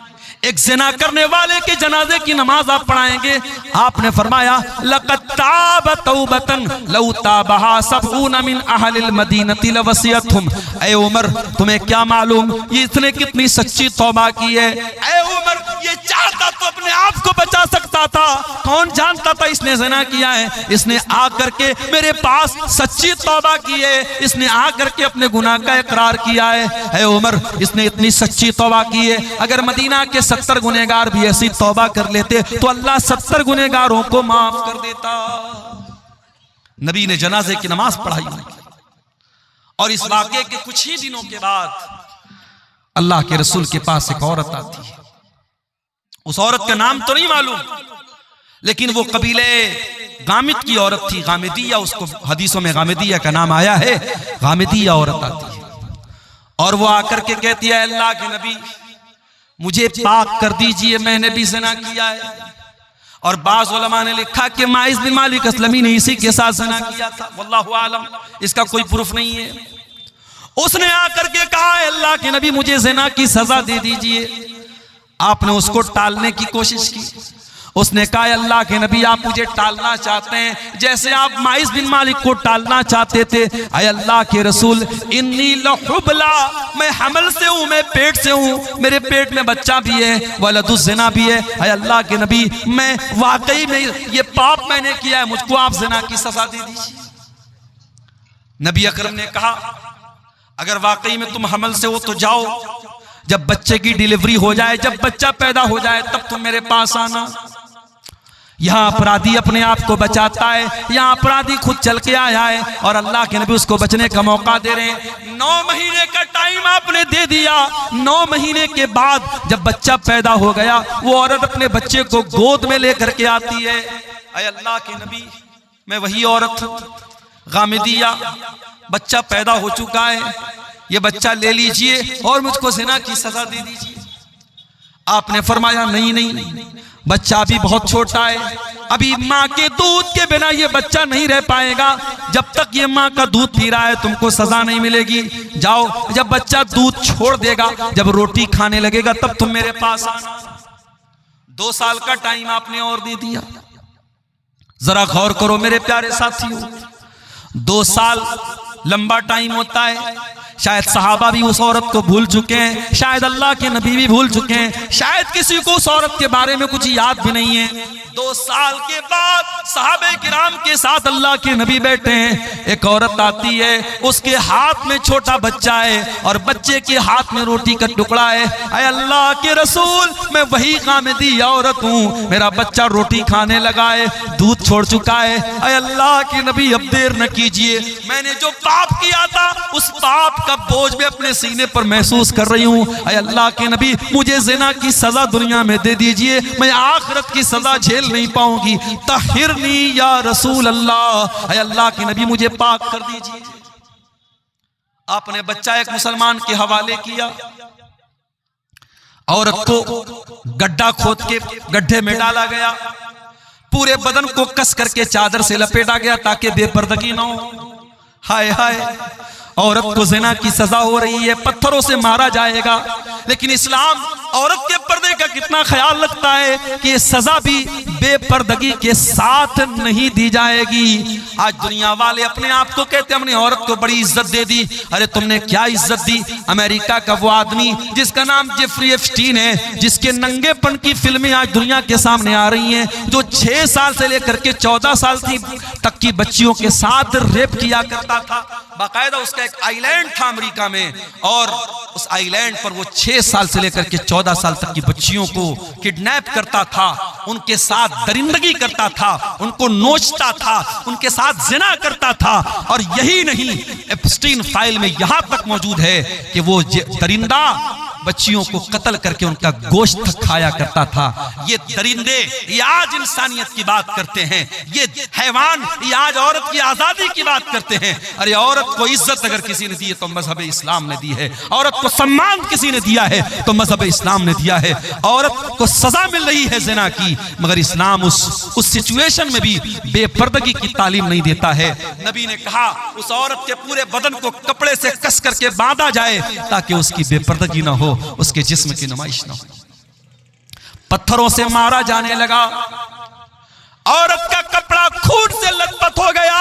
एक ज़िना करने वाले के जनाजे की नमाज आप पढ़ाएंगे। आपने फरमाया लक़द ताब तौबतन लौ ताबहा सबऊन मिन अहलिल मदीनति लवसियतहुम। ऐ उमर तुम्हें क्या मालूम ये इसने कितनी सच्ची तौबा की है। ऐ उमर ये चाहता तो अपने आप को बचा सकता था, कौन जानता था इसने ज़िना किया है। इसने आकर के मेरे पास सच्ची तौबा की है, इसने आकर के अपने गुनाह का इकरार किया है। ऐ उमर इसने इतनी सच्ची तौबा की है, अगर मदीना के 70 गुनहगार भी ऐसी तौबा कर लेते तो अल्लाह 70 गुनहगारों को माफ कर देता। नबी ने जनाजे की नमाज पढ़ाई और इस वाक़े के कुछ ही दिनों के बाद अल्लाह के रसूल के पास एक औरत आती है। उस औरत का नाम तो नहीं मालूम, लेकिन वो कबीले गामिद की औरत थी, गामिदिया, उसको हदीसों में गामिदिया का नाम आया है। गामिदिया औरत आती है और वो आकर के कहती है अल्लाह के नबी मुझे पाक कर दीजिए, मैंने भी ज़िना किया है। और बाज़ उलमा ने लिखा कि माइस बिन मालिक अस्लमी ने इसी के साथ ज़िना किया था, वल्लाहु आलम, इसका कोई प्रूफ नहीं है। उसने आकर के कहा अल्लाह के नबी मुझे ज़िना की सजा दे दीजिए। आपने उसको टालने की कोशिश की। उसने कहा अल्लाह के नबी आप मुझे टालना चाहते हैं जैसे आप माइस बिन मालिक को टालना चाहते थे। अय अल्लाह के रसूल इन्नी लहुबला, मैं हमल से हूँ, मैं पेट से हूँ, मेरे पेट में बच्चा भी है, वलदुज़ ज़िना भी है। अय अल्लाह के नबी मैं वाकई में ये पाप मैंने किया है, मुझको आप ज़िना की सजा दे दीजिए। नबी अकरम ने कहा अगर वाकई में तुम हमल से हो तो जाओ, जब बच्चे की डिलीवरी हो जाए, जब बच्चा पैदा हो जाए, तब तुम मेरे पास आना। यहाँ अपराधी अपने आप को बचाता है, यहाँ अपराधी खुद चल के आया है और अल्लाह के नबी उसको बचने का मौका दे रहे हैं। 9 महीने का टाइम आपने दे दिया। 9 महीने के बाद जब बच्चा पैदा हो गया, वो औरत अपने बच्चे को गोद में लेकर के आती है। अय अल्लाह के नबी, मैं वही औरत हूँ, गामिदिया, बच्चा पैदा हो चुका है, ये बच्चा ले लीजिए और मुझको ज़िना की सजा दे दीजिए। आपने फरमाया नहीं नहीं, बच्चा अभी बहुत छोटा है, अभी माँ के दूध के बिना ये बच्चा नहीं रह पाएगा। जब तक ये माँ का दूध पी रहा है तुमको सजा नहीं मिलेगी। जाओ, जब बच्चा दूध छोड़ देगा, जब रोटी खाने लगेगा, तब तुम मेरे पास आना। 2 साल का टाइम आपने और दे दिया। जरा गौर करो मेरे प्यारे साथियों, 2 साल लंबा टाइम होता है। शायद सहाबा भी उस औरत को भूल चुके हैं, शायद अल्लाह के नबी भी भूल चुके हैं, शायद किसी को उस औरत के बारे में कुछ याद भी नहीं है। 2 साल के बाद सहाबे किराम के साथ अल्लाह के नबी बैठे हैं। एक औरत आती है, उसके हाथ में छोटा बच्चा है और बच्चे के हाथ में रोटी का टुकड़ा है। अय अल्लाह के रसूल, मैं वही गामिदी औरत हूँ, मेरा बच्चा रोटी खाने लगा है, दूध छोड़ चुका है। अय अल्लाह के नबी, अब देर न कीजिए, मैंने जो पाप किया था उस पाप का बोझ में अपने सीने पर महसूस कर रही हूँ। अय अल्लाह के नबी, मुझे ज़िना की सजा दुनिया में दे दीजिए, मैं आखिरत की सजा झेल नहीं पाऊंगी। तहिरनी या रसूल अल्लाह, अय अल्लाह के नबी, मुझे पाक कर दीजिए। आपने बच्चा एक मुसलमान के हवाले किया। औरत को गड्ढा खोद के गड्ढे में डाला गया, पूरे बदन को कस करके चादर से लपेटा गया ताकि बेपर्दगी ना हो। हाय हाय, औरत को ज़िना की सजा हो रही है, पत्थरों से मारा जाएगा, लेकिन इस्लाम औरत के पर्दे का कितना ख्याल रखता है कि ये सजा भी बेपर्दगी के साथ नहीं दी जाएगी। आज दुनिया वाले अपने आप को कहते हैं हमने औरत को बड़ी इज्जत दे दी। अरे तुमने क्या इज्जत दी? अमेरिका का वो आदमी जिसका नाम जेफरी एप्स्टीन है, जिसके नंगेपन की फिल्में आज दुनिया के सामने आ रही हैं, जो 6 साल से लेकर के 14 साल तक की बच्चियों के साथ रेप किया करता था। बाकायदा उसका एक आइलैंड था अमेरिका में, और उस आइलैंड पर वो 6 साल से लेकर के 14 साल तक की बच्चियों को किडनैप करता था, उनके साथ दरिंदगी करता था, उनको नोचता था, उनके साथ जिना करता था। और यही नहीं, एप्स्टीन फाइल में यहां तक मौजूद है कि वो दरिंदा बच्चियों को कत्ल करके उनका गोश्त खाया करता था। ये दरिंदे ये आज इंसानियत की बात करते हैं, ये हैवान ये आज औरत की आजादी की बात करते हैं। अरे औरत को इज्जत अगर किसी ने दी है तो मजहब इस्लाम ने दी है, औरत को सम्मान किसी ने दिया है तो मजहब इस्लाम ने दिया है। औरत को सजा मिल रही है ज़िना की, मगर इस्लाम उस सिचुएशन में भी बेपर्दगी की तालीम नहीं देता है। नबी ने कहा उस औरत के पूरे बदन को कपड़े से कस करके बांधा जाए ताकि उसकी बेपर्दगी ना हो, उसके जिस्म की नुमाइश ना हो। पत्थरों से मारा जाने लगा, औरत का कपड़ा खून से लथपथ हो गया।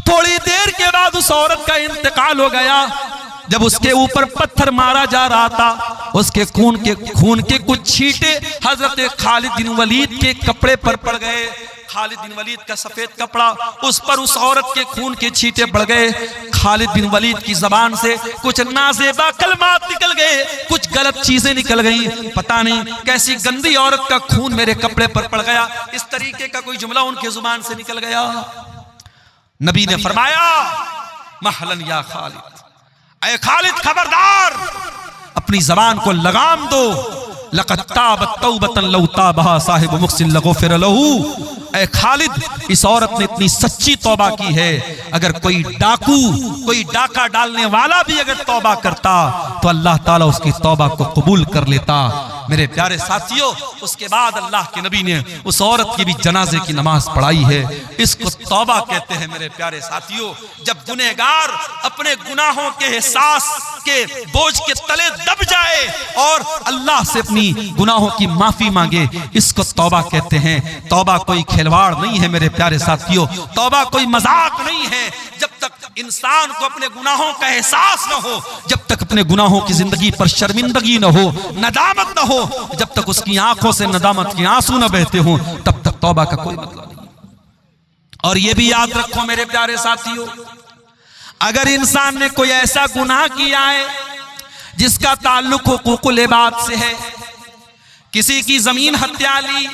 थोड़ी देर के बाद उस औरत का इंतकाल हो गया। जब उसके ऊपर पत्थर मारा जा रहा था, उसके खून के कुछ छींटे हजरत खालिद बिन वलीद के कपड़े पर पड़ गए। खालिद बिन वलीद का सफेद कपड़ा, उस पर उस औरत के खून के छींटे पड़ गए। खालिद बिन वलीद की जबान से कुछ नाज़ेबा कलमात निकल गए, कुछ गलत चीजें निकल गई। पता नहीं कैसी गंदी औरत का खून मेरे कपड़े पर पड़ गया, इस तरीके का कोई जुमला उनके जुबान से निकल गया। नबी ने फरमाया महलन या खालिद, ऐ खालिद खबरदार, अपनी जबान को लगाम दो। लक़द ताबत तौबतन लौ ताबहा साहिब मुहसिन लगफ़िर लहू। ऐ खालिद, इस औरत ने इतनी सच्ची तौबा की है, अगर कोई डाकू, कोई डाका डालने वाला भी अगर तौबा करता तो अल्लाह ताला उसकी तौबा को कबूल कर लेता। मेरे प्यारे साथियों, उसके बाद अल्लाह के नबी ने उस औरत की भी जनाजे की नमाज पढ़ाई है। इसको तौबा कहते हैं। मेरे प्यारे साथियों, जब गुनहगार अपने गुनाहों के एहसास के बोझ के तले दब जाए और अल्लाह से अपनी गुनाहों की माफी मांगे, इसको तौबा कहते हैं। तौबा कोई खिलवाड़ नहीं है मेरे प्यारे साथियों, तौबा कोई मजाक नहीं है। जब तक इंसान को अपने गुनाहों का एहसास न हो, जब तक अपने गुनाहों की जिंदगी पर शर्मिंदगी न हो, नदामत न हो, जब तक उसकी आंखों से नदामत के आंसू न बहते हो, तब तक तौबा का कोई मतलब नहीं। और ये भी याद रखो मेरे प्यारे साथियों, अगर इंसान ने कोई ऐसा गुनाह किया है जिसका ताल्लुक हुकूकुल इबाद से है। किसी की जमीन हत्या ली,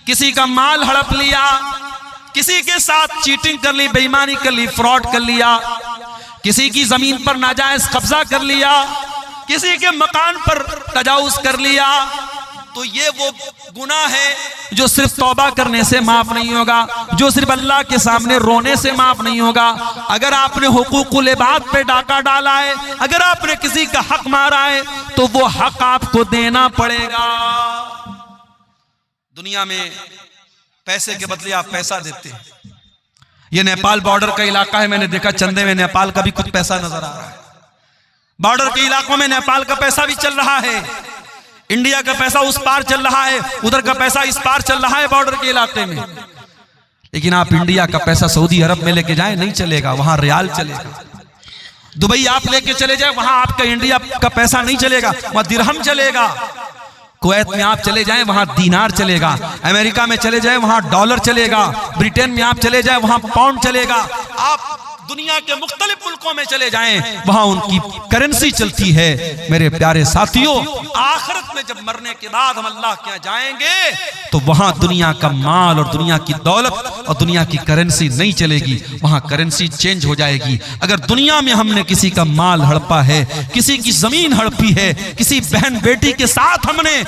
किसी का माल हड़प लिया, किसी के साथ चीटिंग कर ली, बेईमानी कर ली, फ्रॉड कर लिया, किसी की जमीन पर नाजायज कब्जा कर लिया, किसी के मकान पर तजावुज कर लिया, तो ये वो गुनाह है जो सिर्फ तौबा करने से माफ नहीं होगा, जो सिर्फ अल्लाह के सामने रोने से माफ नहीं होगा। अगर आपने हुकूकुल इबाद पे डाका डाला है, अगर आपने किसी का हक मारा है, तो वो हक आपको देना पड़ेगा। दुनिया में पैसे के बदले आप पैसा देते हैं। ये नेपाल बॉर्डर का इलाका है, मैंने देखा चंदे में नेपाल का भी कुछ पैसा नजर आ रहा है। बॉर्डर के इलाकों में नेपाल का पैसा भी चल रहा है, इंडिया का पैसा उस पार चल रहा है, उधर का पैसा इस पार चल रहा है बॉर्डर के इलाके में। लेकिन आप इंडिया का पैसा सऊदी अरब में लेके जाएं, नहीं चलेगा, वहां रियाल चलेगा। दुबई आप लेके चले जाए, वहां आपका इंडिया का पैसा नहीं चलेगा, वहां दिरहम चलेगा। कुवैत में आप चले जाएं, वहां दीनार चलेगा। अमेरिका में चले जाएं, वहां डॉलर चलेगा। ब्रिटेन में आप चले जाएं, वहां पाउंड चलेगा। आप दुनिया के मुख्तलिफ मुल्कों में चले जाएं, वहां उनकी करेंसी चलती है। मेरे प्यारे साथियों, आखिरत में जब मरने के बाद हम अल्लाह के यहाँ जाएंगे, तो वहां दुनिया का माल और दुनिया की दौलत और दुनिया की करेंसी नहीं चलेगी, वहां करेंसी चेंज हो जाएगी। अगर दुनिया में हमने किसी का माल हड़पा है, किसी की जमीन हड़पी है, किसी बहन बेटी के साथ हमने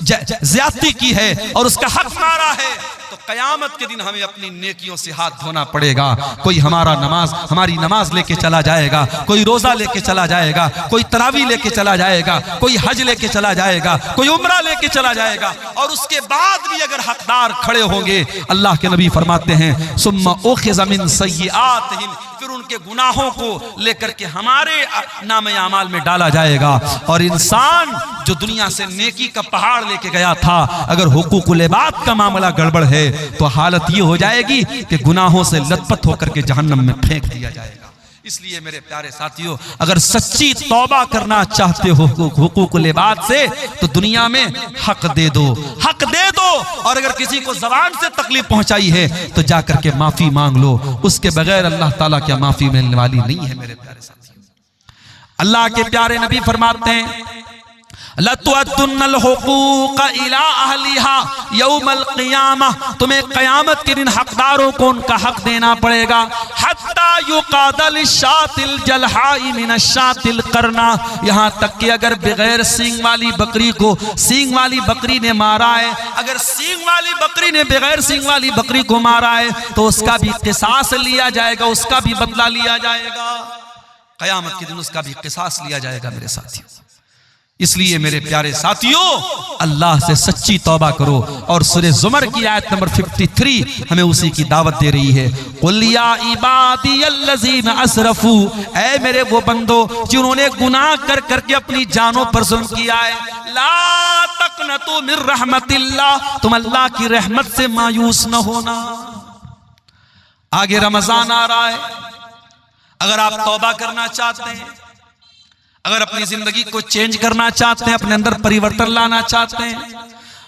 ज्यादती की है और उसका हक मारा है, तो कयामत के दिन हमें अपनी नेकियों से हाथ धोना पड़ेगा। कोई हमारी नमाज लेके चला जाएगा, कोई रोजा लेके चला जाएगा, कोई तरावी लेके चला जाएगा, कोई हज लेके चला जाएगा, कोई उम्रा लेके चला जाएगा, और उसके बाद भी अगर हकदार खड़े होंगे, अल्लाह के नबी फरमाते हैं सुम्मा उखिज़ मिन सय्यिआतिहिम, फिर उनके गुनाहों को लेकर के हमारे नामे आमाल में डाला जाएगा। और इंसान जो दुनिया से नेकी का पहाड़ लेके गया था, अगर हुकूकुल इबाद का मामला गड़बड़ है, तो हालत ये हो जाएगी कि गुनाहों से लथपथ होकर के जहन्नम में फेंक दिया जाएगा। इसलिए मेरे प्यारे साथियों, अगर सच्ची तौबा करना चाहते हो हुकूकुल इबाद से, तो दुनिया में हक दे दो, हक दे दो। और अगर किसी को ज़बान से तकलीफ पहुंचाई है, तो जाकर के माफी मांग लो। उसके बगैर अल्लाह ताला क्या माफी मिलने वाली नहीं है। मेरे प्यारे साथियों, अल्लाह के प्यारे नबी फरमाते हैं लतुअद्दुन्नल हुकूक इला अहलिहा यौमल क़ियामह, तुम्हें क़यामत के दिन हकदारों को उनका हक देना पड़ेगा। हत्ता युक़ादल शातिल जलहाई मिनश्शातिल करना, यहाँ तक कि अगर बगैर सींग वाली बकरी को सींग वाली बकरी ने मारा है, अगर सींग वाली बकरी ने बगैर सींग वाली बकरी को मारा है, तो उसका भी क़िसास लिया जाएगा, उसका भी बदला लिया जाएगा। क़यामत के दिन उसका भी क़िसास लिया जाएगा मेरे साथियों। इसलिए मेरे प्यारे साथियों, अल्लाह से सच्ची तौबा करो। और सूरह ज़ुमर की आयत नंबर 53 हमें उसी की दावत दे रही है। कुल या इबादियल्लज़ीना असरफू, ऐ मेरे वो बंदो जिन्होंने गुनाह कर करके अपनी जानों पर जुल्म किया है, ला तक़नतू मिन रहमतिल्लाह, तुम अल्लाह की रहमत से मायूस न होना। आगे रमजान आ रहा है, अगर आप तौबा करना चाहते हैं, अगर अपनी जिंदगी को चेंज करना चाहते हैं, अपने अंदर परिवर्तन लाना चाहते हैं,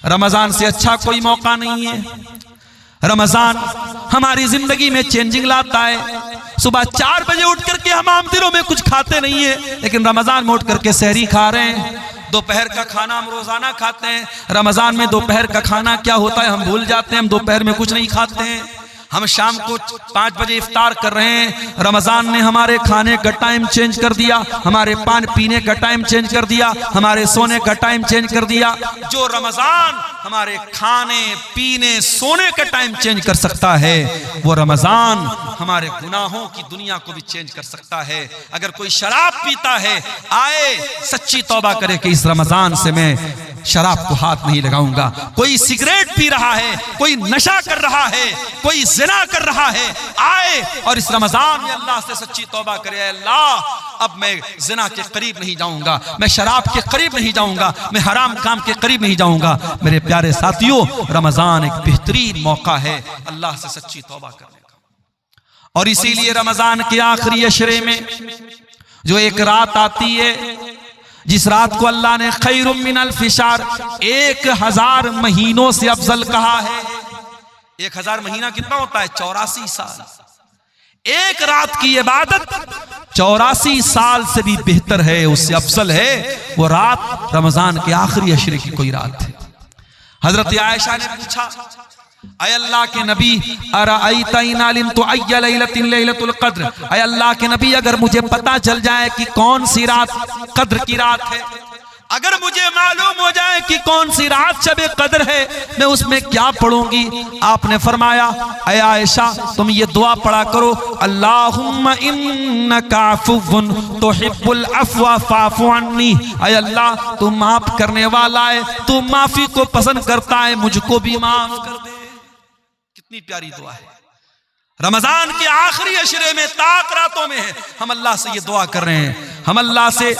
रमजान से अच्छा कोई मौका नहीं है। रमजान हमारी जिंदगी में चेंजिंग लाता है। सुबह 4 बजे उठ करके हम आम दिनों में कुछ खाते नहीं है, लेकिन रमजान में उठ करके सहरी खा रहे हैं। दोपहर का खाना हम रोजाना खाते हैं, रमजान में दोपहर का खाना क्या होता है हम भूल जाते हैं। हम दोपहर में कुछ नहीं खाते हैं, हम शाम को 5 बजे इफ्तार कर रहे हैं। रमजान ने हमारे खाने का टाइम चेंज कर दिया, हमारे पान पीने का टाइम चेंज कर दिया, हमारे सोने का टाइम चेंज कर दिया। जो रमजान हमारे खाने पीने सोने का टाइम चेंज कर सकता है, वो रमजान हमारे गुनाहों की दुनिया को भी चेंज कर सकता है। अगर कोई शराब पीता है, आए सच्ची तौबा करे कि इस रमजान से मैं शराब को हाथ नहीं लगाऊंगा। कोई सिगरेट पी रहा है, कोई नशा कर रहा है, कोई जिना कर रहा है, आए और इस रमजान में अल्लाह से सच्ची तौबा करे, अल्लाह अब मैं जिना के करीब नहीं जाऊंगा, मैं शराब के करीब नहीं जाऊंगा, मैं हराम काम के करीब नहीं जाऊंगा। मेरे प्यारे साथियों, रमजान एक बेहतरीन मौका है अल्लाह से सच्ची तौबा करने का। और इसीलिए रमजान के आखिरी अशरे में जो एक रात आती है, जिस रात को अल्लाह ने खैरुम मिनल फिशार, 1000 महीनों से अफजल कहा है। 1000 महीना कितना होता है? 84 साल। एक रात की इबादत 84 साल से भी बेहतर है, उससे अफजल है वो रात रमजान के आखिरी अशरे की कोई रात है। हजरत आयशा ने पूछा, अय अल्लाह के नबी, अरअयता इन अलिमतु अय्य लैलतिन लैलतुल क़द्र, अय अल्लाह के नबी अगर मुझे पता चल जाए कि कौन सी रात कद्र की रात है, अगर मुझे मालूम हो जाए कि कौन सी रात शब कद्र है, मैं उसमें क्या पढ़ूंगी? आपने फरमाया, ऐ आयशा तुम ये दुआ पढ़ा करो, अल्लाहुम्मा इन्नका अफ़ुव्वुन तुहिब्बुल अफ़्वा फ़अफ़ु अन्नी, ऐ अल्लाह तू माफ करने वाला है, तू माफी को पसंद करता है, मुझको भी माफ कर दे। कितनी प्यारी दुआ है। रमजान के आखिरी अशरे में, ताक रातों में है, हम अल्लाह से ये दुआ कर रहे हैं। हम अल्लाह से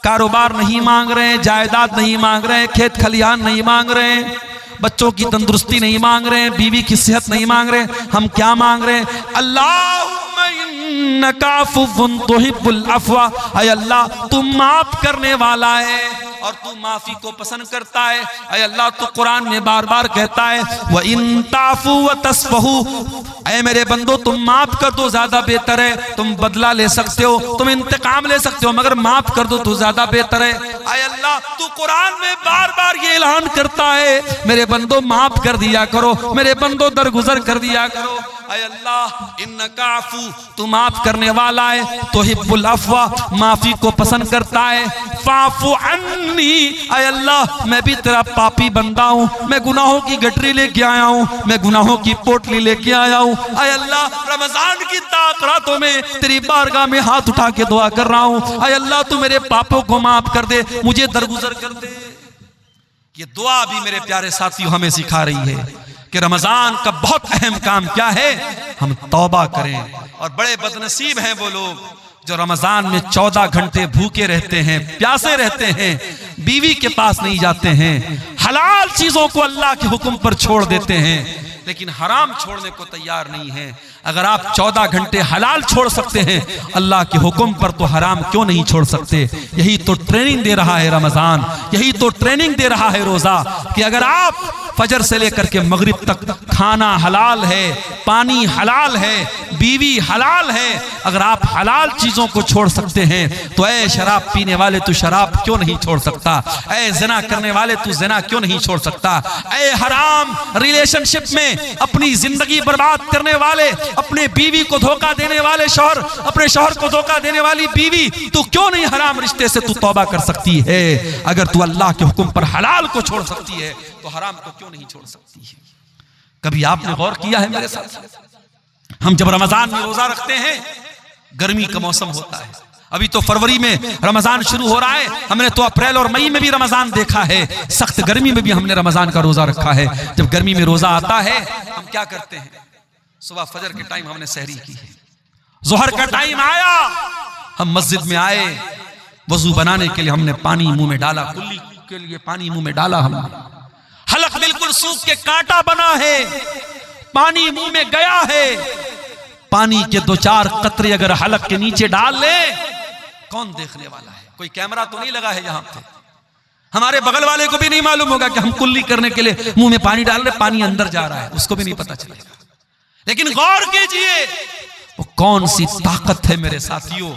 कारोबार नहीं मांग रहे हैं, जायदाद नहीं मांग रहे हैं, खेत खलिहान नहीं मांग रहे हैं, बच्चों की तंदुरुस्ती नहीं मांग रहे हैं, बीवी की सेहत नहीं मांग रहे हैं। हम क्या मांग रहे हैं? अल्लाहुम्मा इन्नका अफ़ुव्वुन तुहिब्बुल अफ़्वा, ऐ अल्लाह तू माफ करने वाला है और तू माफी को पसंद करता है। ऐ अल्लाह तू कुरान में बार बार कहता है, व इन ताफू व तस्फहू, ऐ मेरे बंदो तुम माफ कर दो ज्यादा बेहतर है। तुम बदला ले सकते हो, तुम इंतकाम ले सकते हो, मगर माफ कर दो तो ज्यादा बेहतर है। ऐ अल्लाह तू कुरान में बार बार ये ऐलान करता है, मेरे बंदो माफ कर दिया करो, मेरे बंदो दरगुजर कर दिया करो। ऐ अल्लाह इन्नका अफ़ू, तू माफ करने वाला है, तुहिब्बुल अफ़्वा, माफी को पसंद करता है, फ़अफ़ु अन्नी, ऐ अल्लाह मैं भी तेरा पापी बंदा हूँ, मैं गुनाहों की गठरी लेके आया हूँ, मैं गुनाहों की पोटली लेके आया हूँ। ऐ अल्लाह रमजान की ताक रातों में तेरी बारगाह में हाथ उठा के दुआ कर रहा हूँ, ऐ अल्लाह तू मेरे पापों को माफ कर दे, मुझे दरगुजर कर दे। ये दुआ भी मेरे प्यारे साथियों हमें सिखा रही है कि रमजान का बहुत अहम काम क्या है, हम तौबा करें। और बड़े बदनसीब हैं वो लोग जो रमजान में 14 घंटे भूखे रहते हैं, प्यासे रहते हैं, बीवी के पास नहीं जाते हैं, हलाल चीजों को अल्लाह के हुक्म पर छोड़ देते हैं, लेकिन हराम छोड़ने को तैयार नहीं है। अगर आप 14 घंटे हलाल छोड़ सकते हैं, अल्लाह के हुक्म पर तो हराम क्यों नहीं छोड़ सकते? यही तो ट्रेनिंग दे रहा है रमजान, यही तो ट्रेनिंग दे रहा है रोजा, कि अगर आप फजर से लेकर के मगरिब तक खाना हलाल है, पानी हलाल है, बीवी हलाल है, अगर आप हलाल चीजों को छोड़ सकते हैं तो ऐ शराब पीने वाले तू शराब क्यों नहीं छोड़ सकता? ऐ ज़िना करने वाले तू ज़िना क्यों नहीं छोड़ सकता? ऐ हराम रिलेशनशिप में अपनी जिंदगी बर्बाद करने वाले, अपने बीवी को धोखा देने वाले शौहर, अपने शौहर को धोखा देने वाली बीवी, तू क्यों नहीं हराम रिश्ते से तू तौबा कर सकती है? अगर तू अल्लाह के हुक्म पर हलाल को छोड़ सकती है तो हराम को क्यों नहीं छोड़ सकती है? कभी आपने गौर किया है मेरे साथ? हम जब रमजान में रोजा रखते हैं, गर्मी का मौसम होता है, अभी तो फरवरी में रमजान शुरू हो रहा है, हमने तो अप्रैल और मई में भी रमजान देखा है, सख्त गर्मी में भी हमने रमजान का रोजा रखा है। जब गर्मी में रोजा आता है हम क्या करते हैं? सुबह फजर के टाइम हमने सहरी की है, जोहर का टाइम आया, हम मस्जिद में आए, वजू बनाने के लिए हमने पानी मुंह में डाला, कुल्ली के लिए पानी मुंह में डाला, हमने हलक बिल्कुल सूख के कांटा बना है, पानी मुंह में गया है, पानी के 2-4 कतरे अगर हलक के नीचे डाल ले, कौन देखने वाला है? कोई कैमरा तो नहीं लगा है यहाँ पे, हमारे बगल वाले को भी नहीं मालूम होगा कि हम कुल्ली करने के लिए मुंह में पानी डाल रहे, पानी अंदर जा रहा है, उसको भी नहीं पता चलेगा। लेकिन गौर कीजिए वो कौन सी ताकत है मेरे साथियों,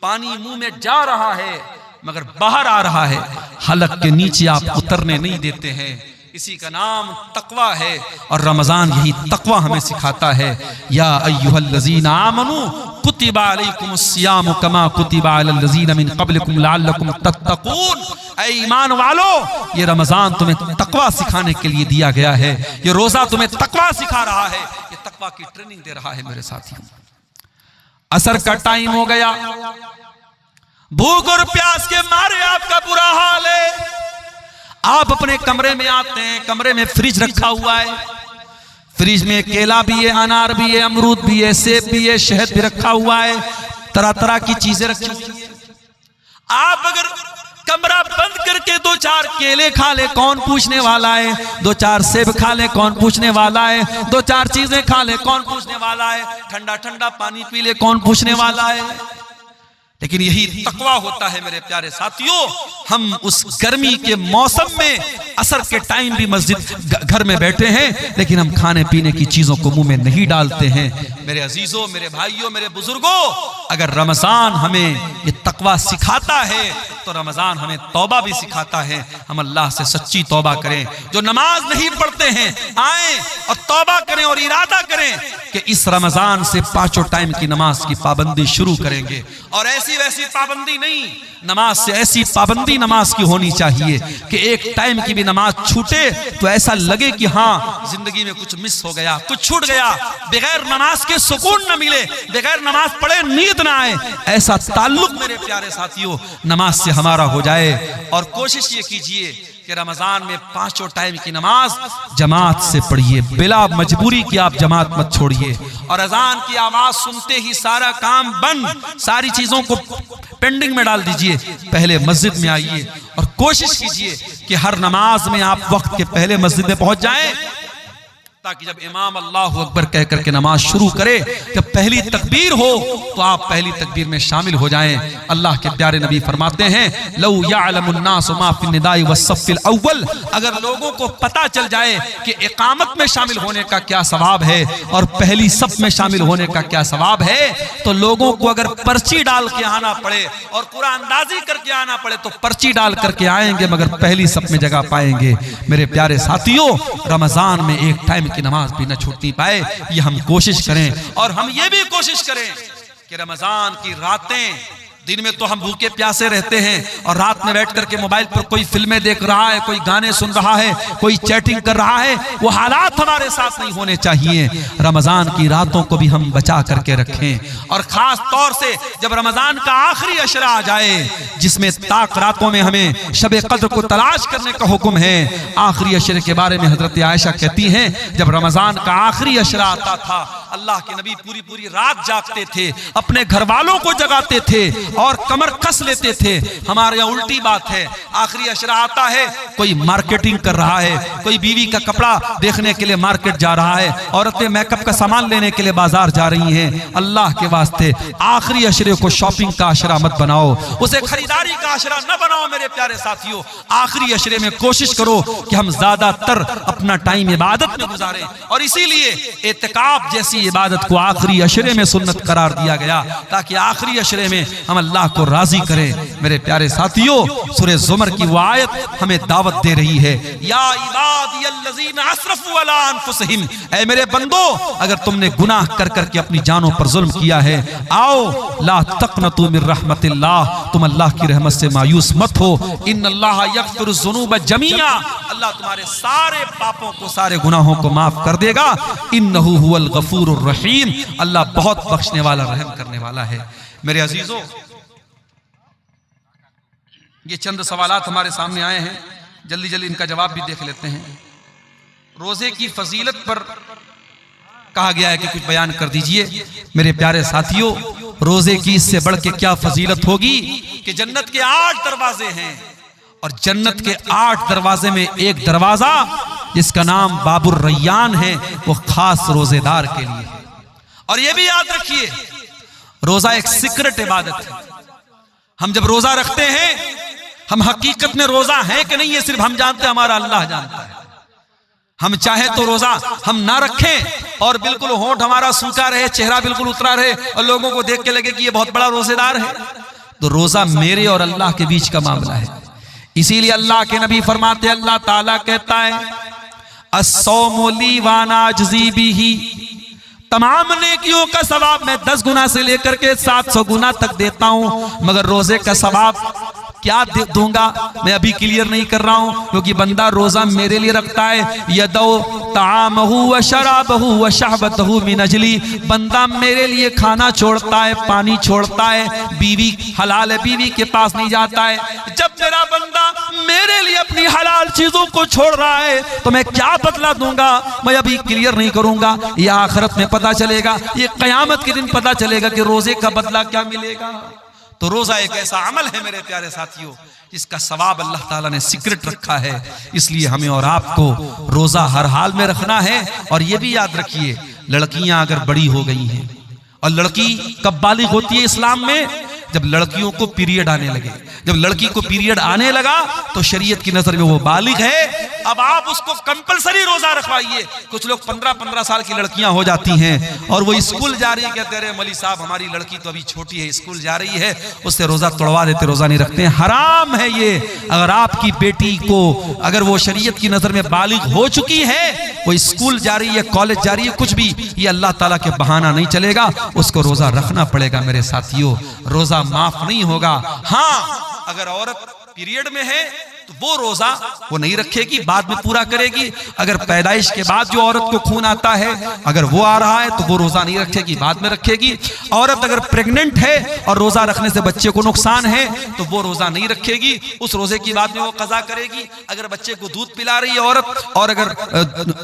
पानी मुंह में जा रहा है मगर बाहर आ रहा है, हलक के नीचे आप उतरने नहीं देते हैं। इसी का नाम तकवा है और रमजान यही तकवा हमें सिखाता है। या अय्युहल्लज़ीना आमनू कुतिबा अलैकुमुस्सियामु कमा कुतिबा अलल्लज़ीना मिन क़ब्लिकुम लअल्लकुम तत्तक़ून, ऐ ईमान वालो ये रमजान तुम्हें तकवा सिखाने के लिए दिया गया है, ये रोजा तुम्हें तकवा सिखा रहा है, ये तकवा की ट्रेनिंग दे रहा है मेरे साथियों। असर का टाइम हो गया, भूख और प्यास के मारे आपका बुरा हाल है, आप अपने कमरे में आते हैं, कमरे में फ्रिज रखा हुआ है, फ्रिज में केला भी है, अनार भी है, अमरूद भी है, सेब भी है, शहद भी रखा हुआ है, तरह तरह की चीजें रखी हुई है। आप अगर कमरा बंद करके 2-4 केले खा ले, कौन पूछने वाला है? 2-4 सेब खा ले, कौन पूछने वाला है? 2-4 चीजें खा ले, कौन पूछने वाला है? ठंडा ठंडा पानी पी ले, कौन पूछने वाला है? लेकिन यही तकवा होता है मेरे प्यारे साथियों। हम उस गर्मी के मौसम में असर के टाइम भी मस्जिद घर में बैठे हैं, लेकिन हम खाने पीने की चीजों को मुंह में नहीं डालते हैं। मेरे अजीजों, मेरे भाइयों, मेरे बुजुर्गों, अगर रमजान हमें ये तकवा सिखाता है तो रमजान हमें तौबा भी सिखाता है। हम अल्लाह से सच्ची तौबा करें। जो नमाज नहीं पढ़ते हैं आए और तौबा करें और इरादा करें कि इस रमजान से 5 टाइम की नमाज की पाबंदी शुरू करेंगे। और ऐसी वैसी पाबंदी नहीं, नमाज से ऐसी पाबंदी नमाज की होनी चाहिए कि एक टाइम की भी नमाज छूटे तो ऐसा लगे कि हाँ जिंदगी में कुछ मिस हो गया, कुछ छूट गया। बगैर नमाज के सुकून न मिले, बगैर नमाज पढ़े नींद ना आए, ऐसा ताल्लुक मेरे प्यारे साथियों नमाज से हमारा हो जाए। और कोशिश ये कीजिए कि रमजान में 5 टाइम की नमाज जमात से पढ़िए, बिला मजबूरी की आप जमात मत छोड़िए। और अजान की आवाज सुनते ही सारा काम बंद, सारी चीजों को पेंडिंग में डाल दीजिए, पहले मस्जिद में आइए और कोशिश कीजिए कि हर नमाज में आप वक्त के पहले मस्जिद में पहुंच जाएं, ताकि जब इमाम अल्लाहु अकबर कह करके नमाज शुरू करे, जब पहली तकबीर हो तो आप पहली तकबीर में शामिल हो जाएं। अल्लाह के प्यारे नबी फरमाते हैं लौ यअलमुन नासु मा फिन निदाई वस्सफ़िल अव्वल, अगर लोगों को पता चल जाए कि इकामत में शामिल होने का क्या सवाब है और पहली सफ में शामिल होने का क्या सवाब है, तो लोगों को अगर पर्ची डाल के आना पड़े और कुरान अंदाजी करके आना पड़े तो पर्ची डाल करके आएंगे, मगर पहली सफ में जगह पाएंगे। मेरे प्यारे साथियों, रमजान में एक टाइम की नमाज भी न छूटनी पाए, ये हम कोशिश करें। और हम ये भी कोशिश करें कि रमजान की रातें, दिन में तो हम भूखे प्यासे रहते हैं और रात में बैठ करके मोबाइल पर कोई फिल्में देख रहा है, कोई गाने सुन रहा है, कोई चैटिंग कर रहा है, वो हालात हमारे साथ नहीं होने चाहिए। रमजान की रातों को भी हम बचा करके रखें। और खास तौर से जब रमजान का आखिरी अशरा आ जाए, जिसमें ताक रातों में हमें शब कद्र को तलाश करने का हुक्म है। आखिरी अशरे के बारे में हजरत आयशा कहती हैं, जब रमजान का आखिरी अशरा आता था, अल्लाह के नबी पूरी पूरी रात जागते थे, अपने घर वालों को जगाते थे और कमर कस लेते थे। हमारे यहाँ उल्टी बात है, आखिरी अशरा आता है, कोई मार्केटिंग कर रहा है, कोई बीवी का कपड़ा देखने के लिए मार्केट जा रहा है, औरतें मेकअप का सामान लेने के लिए बाजार जा रही हैं। अल्लाह के वास्ते आखिरी अशरे को शॉपिंग का अशरा मत बनाओ, उसे खरीदारी का अशरा न बनाओ। मेरे प्यारे साथियों, आखिरी अशरे में कोशिश करो कि हम ज्यादातर अपना टाइम इबादत में गुजारें। और इसीलिए एतिकाफ जैसी इबादत को आखिरी अशरे में सुन्नत करार दिया गया, ताकि आखिरी अशरे में हम अल्लाह को राजी करें। मेरे प्यारे साथियों, सूरह ज़ुमर की वो आयत हमें दावत दे रही है, या इबादियल्लज़ीना अस्रफू अला अनफुसिहिम, ऐ मेरे बंदो, अगर तुमने गुनाह कर करके अपनी जानों पर जुल्म किया है, आओ ला तक़नतू मिर रहमतिल्लाह, तुम अल्लाह की रहमत से मायूस मत हो। इन्नल्लाह यग़फ़िरुज़्ज़ुनूब जमीआ, अल्लाह तुम्हारे सारे पापों को, सारे गुनाहों को माफ कर देगा। इन्नहु हुवल गफूरुर रहीम, अल्लाह बहुत बख्शने वाला, रहम करने वाला है। मेरे अजीजों, ये चंद सवालात हमारे सामने आए हैं, जल्दी जल्दी इनका जवाब भी देख लेते हैं। रोजे की फजीलत पर कहा गया है कि कुछ बयान कर दीजिए। मेरे प्यारे साथियों, रोजे की इससे बढ़ के क्या फजीलत होगी कि जन्नत के 8 दरवाजे हैं और जन्नत के 8 दरवाजे में एक दरवाजा जिसका नाम बाबुर रैयान है, वो खास रोजेदार के लिए। और ये भी याद रखिए, रोजा एक सीक्रेट इबादत है। हम जब रोजा रखते हैं, हम हकीकत में रोजा है कि नहीं ये सिर्फ हम जानते हैं, हमारा अल्लाह जानता है। हम चाहे तो रोजा हम ना रखें और बिल्कुल होंठ हमारा सूखा रहे, चेहरा बिल्कुल उतरा रहे और लोगों को देख के लगे कि ये बहुत बड़ा रोजेदार है, तो रोजा मेरे और अल्लाह के बीच का मामला है। इसीलिए अल्लाह के नबी फरमाते, अल्लाह ताला कहता है, अस्सौमु ली व अना अजज़ी बिही, तमाम नेकियों का सवाब मैं 10 गुना से लेकर के 700 गुना तक देता हूं, मगर रोजे का सवाब क्या दूंगा मैं अभी क्लियर नहीं कर रहा हूं, क्योंकि बंदा रोजा मेरे लिए रखता है। यदौ तामहु व शराबहु व शहबतहु मिन अजली, बंदा मेरे लिए खाना छोड़ता है, पानी छोड़ता है, बीवी हलाल है, बीवी के पास नहीं जाता है। जब मेरा बंदा मेरे लिए अपनी हलाल चीजों को छोड़ रहा है तो मैं क्या बदला दूंगा, मैं अभी क्लियर नहीं करूंगा। ये आखिरत में पता चलेगा, ये कयामत के दिन पता चलेगा कि रोजे का बदला क्या मिलेगा। तो रोजा एक ऐसा अमल है मेरे प्यारे साथियों, जिसका सवाब अल्लाह ताला ने सीक्रेट रखा है। इसलिए हमें और आपको रोजा हर हाल में रखना है। और ये भी याद रखिए, लड़कियां अगर बड़ी हो गई हैं, और लड़की कब बालिग होती है इस्लाम में, जब लड़कियों को पीरियड आने लगे। जब लड़की को पीरियड आने लगा तो शरीयत की नजर में वो बालिग है, अब आप उसको कंपलसरी रोजा रखवाइए। कुछ लोग 15-15 साल की लड़कियां हो जाती हैं और वो स्कूल जा रही है, कहते रहे मौलवी साहब हमारी लड़की तो अभी छोटी है, स्कूल जा रही है, उससे रोजा तोड़वा देते, रोजा नहीं रखते हैं। हराम है ये। अगर आपकी बेटी को, अगर वो शरीयत की नजर में बालिग हो चुकी है, वो स्कूल जा रही है, कॉलेज जा रही है, कुछ भी, ये अल्लाह ताला के बहाना नहीं चलेगा, उसको रोजा रखना पड़ेगा मेरे साथियों, रोजा माफ नहीं होगा। हाँ, अगर औरत पीरियड में है तो वो रोजा वो नहीं रखेगी, बाद में पूरा करेगी। अगर पैदाइश के बाद जो औरत को खून आता है, अगर वो आ रहा है तो वो रोजा नहीं रखेगी, बाद में रखेगी। औरत अगर प्रेग्नेंट है और रोजा रखने से बच्चे को नुकसान है तो वो रोजा नहीं रखेगी, उस रोजे की बाद में वो कज़ा करेगी। अगर बच्चे को दूध पिला रही है औरत और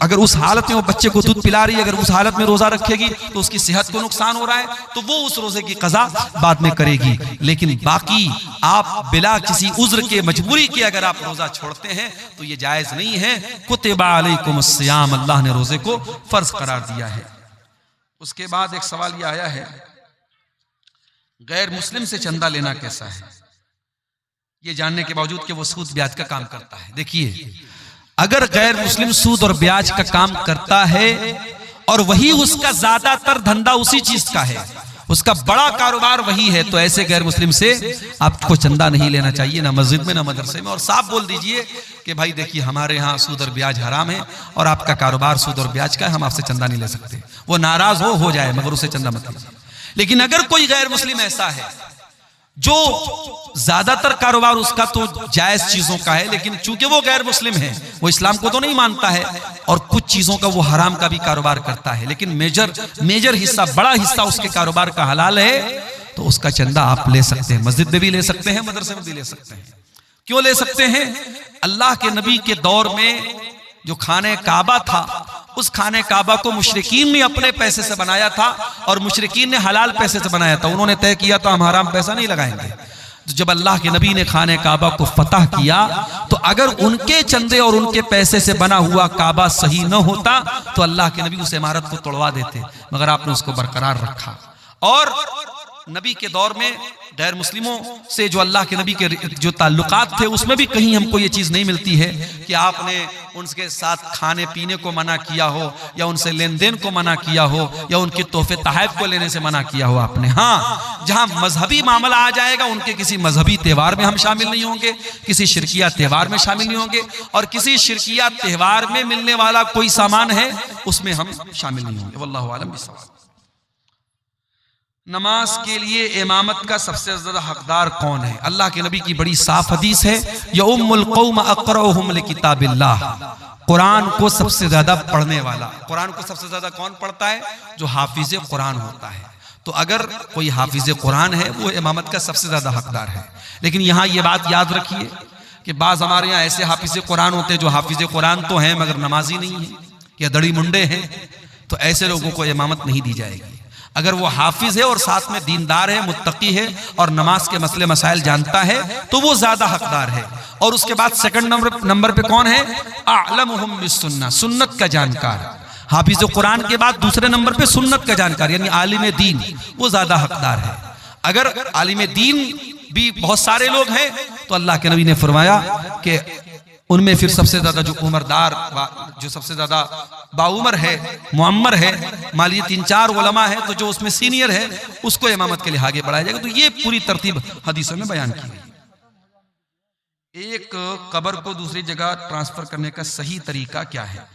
अगर उस हालत में वो बच्चे को दूध पिला रही है, अगर उस हालत में रोजा रखेगी तो उसकी सेहत को नुकसान हो रहा है, तो वो उस रोजे की कज़ा बाद में करेगी। लेकिन बाकी आप बिला किसी उज्र के, मजबूरी के अगर आप रोजा छोड़ते हैं तो ये जायज नहीं है। कुतिबा अलैकुमुस्सियाम, अल्लाह ने रोजे को फर्ज करार दिया है। उसके बाद एक सवाल ये आया है, गैर मुस्लिम से चंदा लेना कैसा है, ये जानने के बावजूद कि वो सूद ब्याज का काम करता है। देखिए, अगर गैर मुस्लिम सूद और ब्याज का काम करता है और वही उसका ज्यादातर धंधा उसी चीज का है, उसका बड़ा कारोबार वही है, तो ऐसे गैर मुस्लिम से आपको चंदा नहीं लेना चाहिए, ना मस्जिद में ना मदरसे में। और साफ बोल दीजिए कि भाई देखिए हमारे यहाँ सूद और ब्याज हराम है और आपका कारोबार सूद और ब्याज का है, हम आपसे चंदा नहीं ले सकते। वो नाराज हो जाए मगर उसे चंदा मत लीजिए। लेकिन अगर कोई गैर मुस्लिम ऐसा है जो ज्यादातर कारोबार उसका तो जायज चीजों का है, लेकिन चूंकि वो गैर मुस्लिम है, वो इस्लाम को तो नहीं मानता है, और कुछ चीजों का वो हराम का भी कारोबार करता है, लेकिन मेजर हिस्सा, बड़ा हिस्सा उसके कारोबार का हलाल है, तो उसका चंदा आप ले सकते हैं। मस्जिद में भी ले सकते हैं, मदरसे में भी ले सकते हैं। क्यों ले सकते हैं? अल्लाह के नबी के दौर में जो खाने काबा था, उस खाने काबा को मुशरिकीन ने अपने पैसे से बनाया था और मुशरिकीन ने हलाल पैसे से बनाया था। उन्होंने तय किया था हम हराम पैसा नहीं लगाएंगे। तो जब अल्लाह के नबी ने खाने काबा को फतह किया, तो अगर उनके चंदे और उनके पैसे से बना हुआ काबा सही न होता तो अल्लाह के नबी उस इमारत को तोड़वा देते, मगर आपने उसको बरकरार रखा। और नबी के दौर में गैर मुस्लिमों से जो अल्लाह के नबी के जो ताल्लुकात थे, उसमें भी कहीं हमको ये चीज़ नहीं मिलती है कि आपने उनके साथ खाने पीने को मना किया हो, या उनसे लेन देन को मना किया हो, या उनके तोहफे तहफ़ को लेने से मना किया हो आपने। हाँ, जहाँ मजहबी मामला आ जाएगा, उनके किसी मजहबी त्यौहार में हम शामिल नहीं होंगे, किसी शिरकिया त्यौहार में शामिल नहीं होंगे, और किसी शिरकिया त्यौहार में मिलने वाला कोई सामान है उसमें हम शामिल नहीं होंगे। वल्लाहु आलम बिस्सवाब। नमाज के लिए इमामत का सबसे ज्यादा हकदार कौन है? अल्लाह के नबी की बड़ी साफ हदीस है, या उम्मुल कौम अक़रउहुम लिकिताबिल्लाह, कुरान को सबसे ज्यादा पढ़ने वाला। कुरान को सबसे ज्यादा कौन पढ़ता है? जो हाफिज कुरान होता है। तो अगर कोई हाफिज कुरान है, वो इमामत का सबसे ज्यादा हकदार है। लेकिन यहाँ ये बात याद रखिए कि बाज हमारे यहाँ ऐसे हाफिज कुरान होते हैं जो हाफिज कुरान तो हैं मगर नमाजी नहीं है, या दड़ी मुंडे हैं, तो ऐसे लोगों को इमामत नहीं दी जाएगी। अगर वो हाफिज है और साथ में दीनदार है, मुत्तकी है और नमाज के मसले मसाइल जानता है, तो वो ज्यादा हकदार है। और उसके बाद सेकंड नंबर पे कौन है? अअलमुहुम बिस्सुन्नह, सुन्नत का जानकार। हाफिज कुरान के बाद दूसरे नंबर पे सुन्नत का जानकार यानी आलिम दीन, वो ज्यादा हकदार है। अगर आलिम दीन भी बहुत सारे लोग हैं तो अल्लाह के नबी ने फरमाया कि उनमें फिर सबसे ज्यादा जो उम्रदार, जो सबसे ज्यादा बाउमर है, मुअम्मर है, मालिय 3-4 उलमा है, तो जो उसमें सीनियर है उसको इमामत के लिए आगे बढ़ाया जाएगा। तो ये पूरी तरतीब हदीसों में बयान की गई। एक कब्र को दूसरी जगह ट्रांसफर करने का सही तरीका क्या है?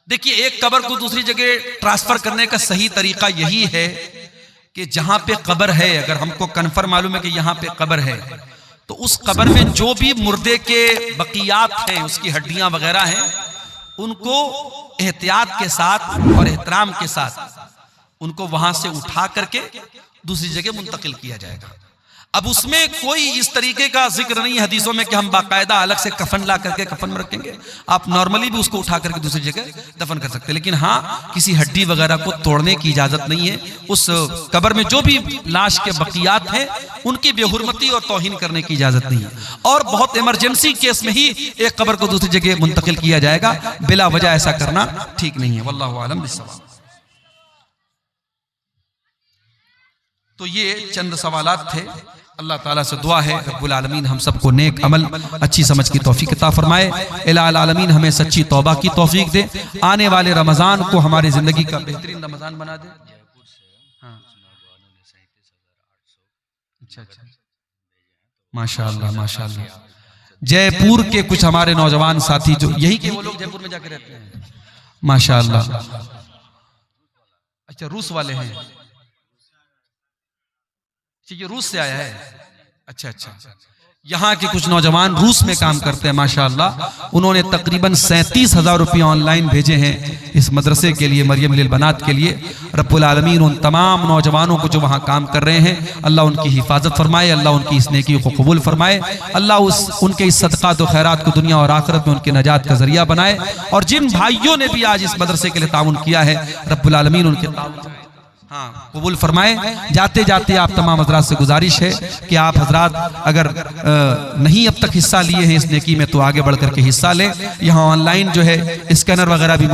देखिए, एक कब्र को दूसरी जगह ट्रांसफर करने का सही तरीका यही है कि जहां पे कब्र है, अगर हमको कन्फर्म मालूम है कि यहाँ पे कब्र है, तो उस कब्र में जो भी मुर्दे के बकियात हैं, उसकी हड्डियां वगैरह हैं, उनको एहतियात के साथ और एहतराम के साथ उनको वहां से उठा करके दूसरी जगह मुंतकिल किया जाएगा। अब उसमें कोई इस तरीके का जिक्र नहीं है हदीसों में कि हम बाकायदा अलग से कफन ला करके कफन में रखेंगे। आप नॉर्मली भी उसको उठा करके दूसरी जगह दफन कर सकते हैं, लेकिन हाँ, किसी हड्डी वगैरह को तोड़ने की इजाजत नहीं है। उस कब्र में जो भी लाश के बकियात हैं उनकी बेहुरमती और तौहीन करने की इजाजत नहीं है। और बहुत इमरजेंसी केस में ही एक कब्र को दूसरी जगह मुंतकिल किया जाएगा, बिला वजह ऐसा करना ठीक नहीं है। वल्लाहु आलम बिस्सवाब। तो ये चंद सवालात थे। अल्लाह ताला से दुआ है रब्बुल आलमीन हम सबको नेक अमल अच्छी समझ की तौफीक अता फरमाए। इलाहुल आलमीन हमें सच्ची तौबा की तौफीक दे। आने वाले रमज़ान को हमारी ज़िंदगी का बेहतरीन रमज़ान बना दे। हाँ। अच्छा अच्छा, माशाअल्लाह माशाअल्लाह। जयपुर के कुछ हमारे नौजवान साथी जो यही के वो लोग जयपुर में जाके रहते हैं माशाअल्लाह। अच्छा रूस वाले हैं, ये रूस से आया है। अच्छा अच्छा, यहाँ के कुछ नौजवान रूस में काम करते हैं माशाअल्लाह। उन्होंने तकरीबन 37,000 रुपये ऑनलाइन भेजे हैं इस मदरसे के लिए, मरियम लिल बनात के लिए। रब्बुल आलमीन उन तमाम नौजवानों को जो वहाँ काम कर रहे हैं अल्लाह उनकी हिफाजत फरमाए, अल्लाह उनकी इस नेकी को कबूल फरमाए, अल्लाह उनके इस सदक़ात व खैरात को दुनिया और आखिरत में उनकी नजात का जरिया बनाए। और जिन भाइयों ने भी आज इस मदरसे के लिए ताउन किया है रब्बुल आलमीन उनके हाँ कबूल फरमाए। जाते जाते आप तमाम हजरात से गुजारिश है कि आप हजरात अगर नहीं अब तक हिस्सा लिए हैं इस नेकी में तो आगे बढ़ करके हिस्सा लें। यहाँ ऑनलाइन जो है स्कैनर वगैरह भी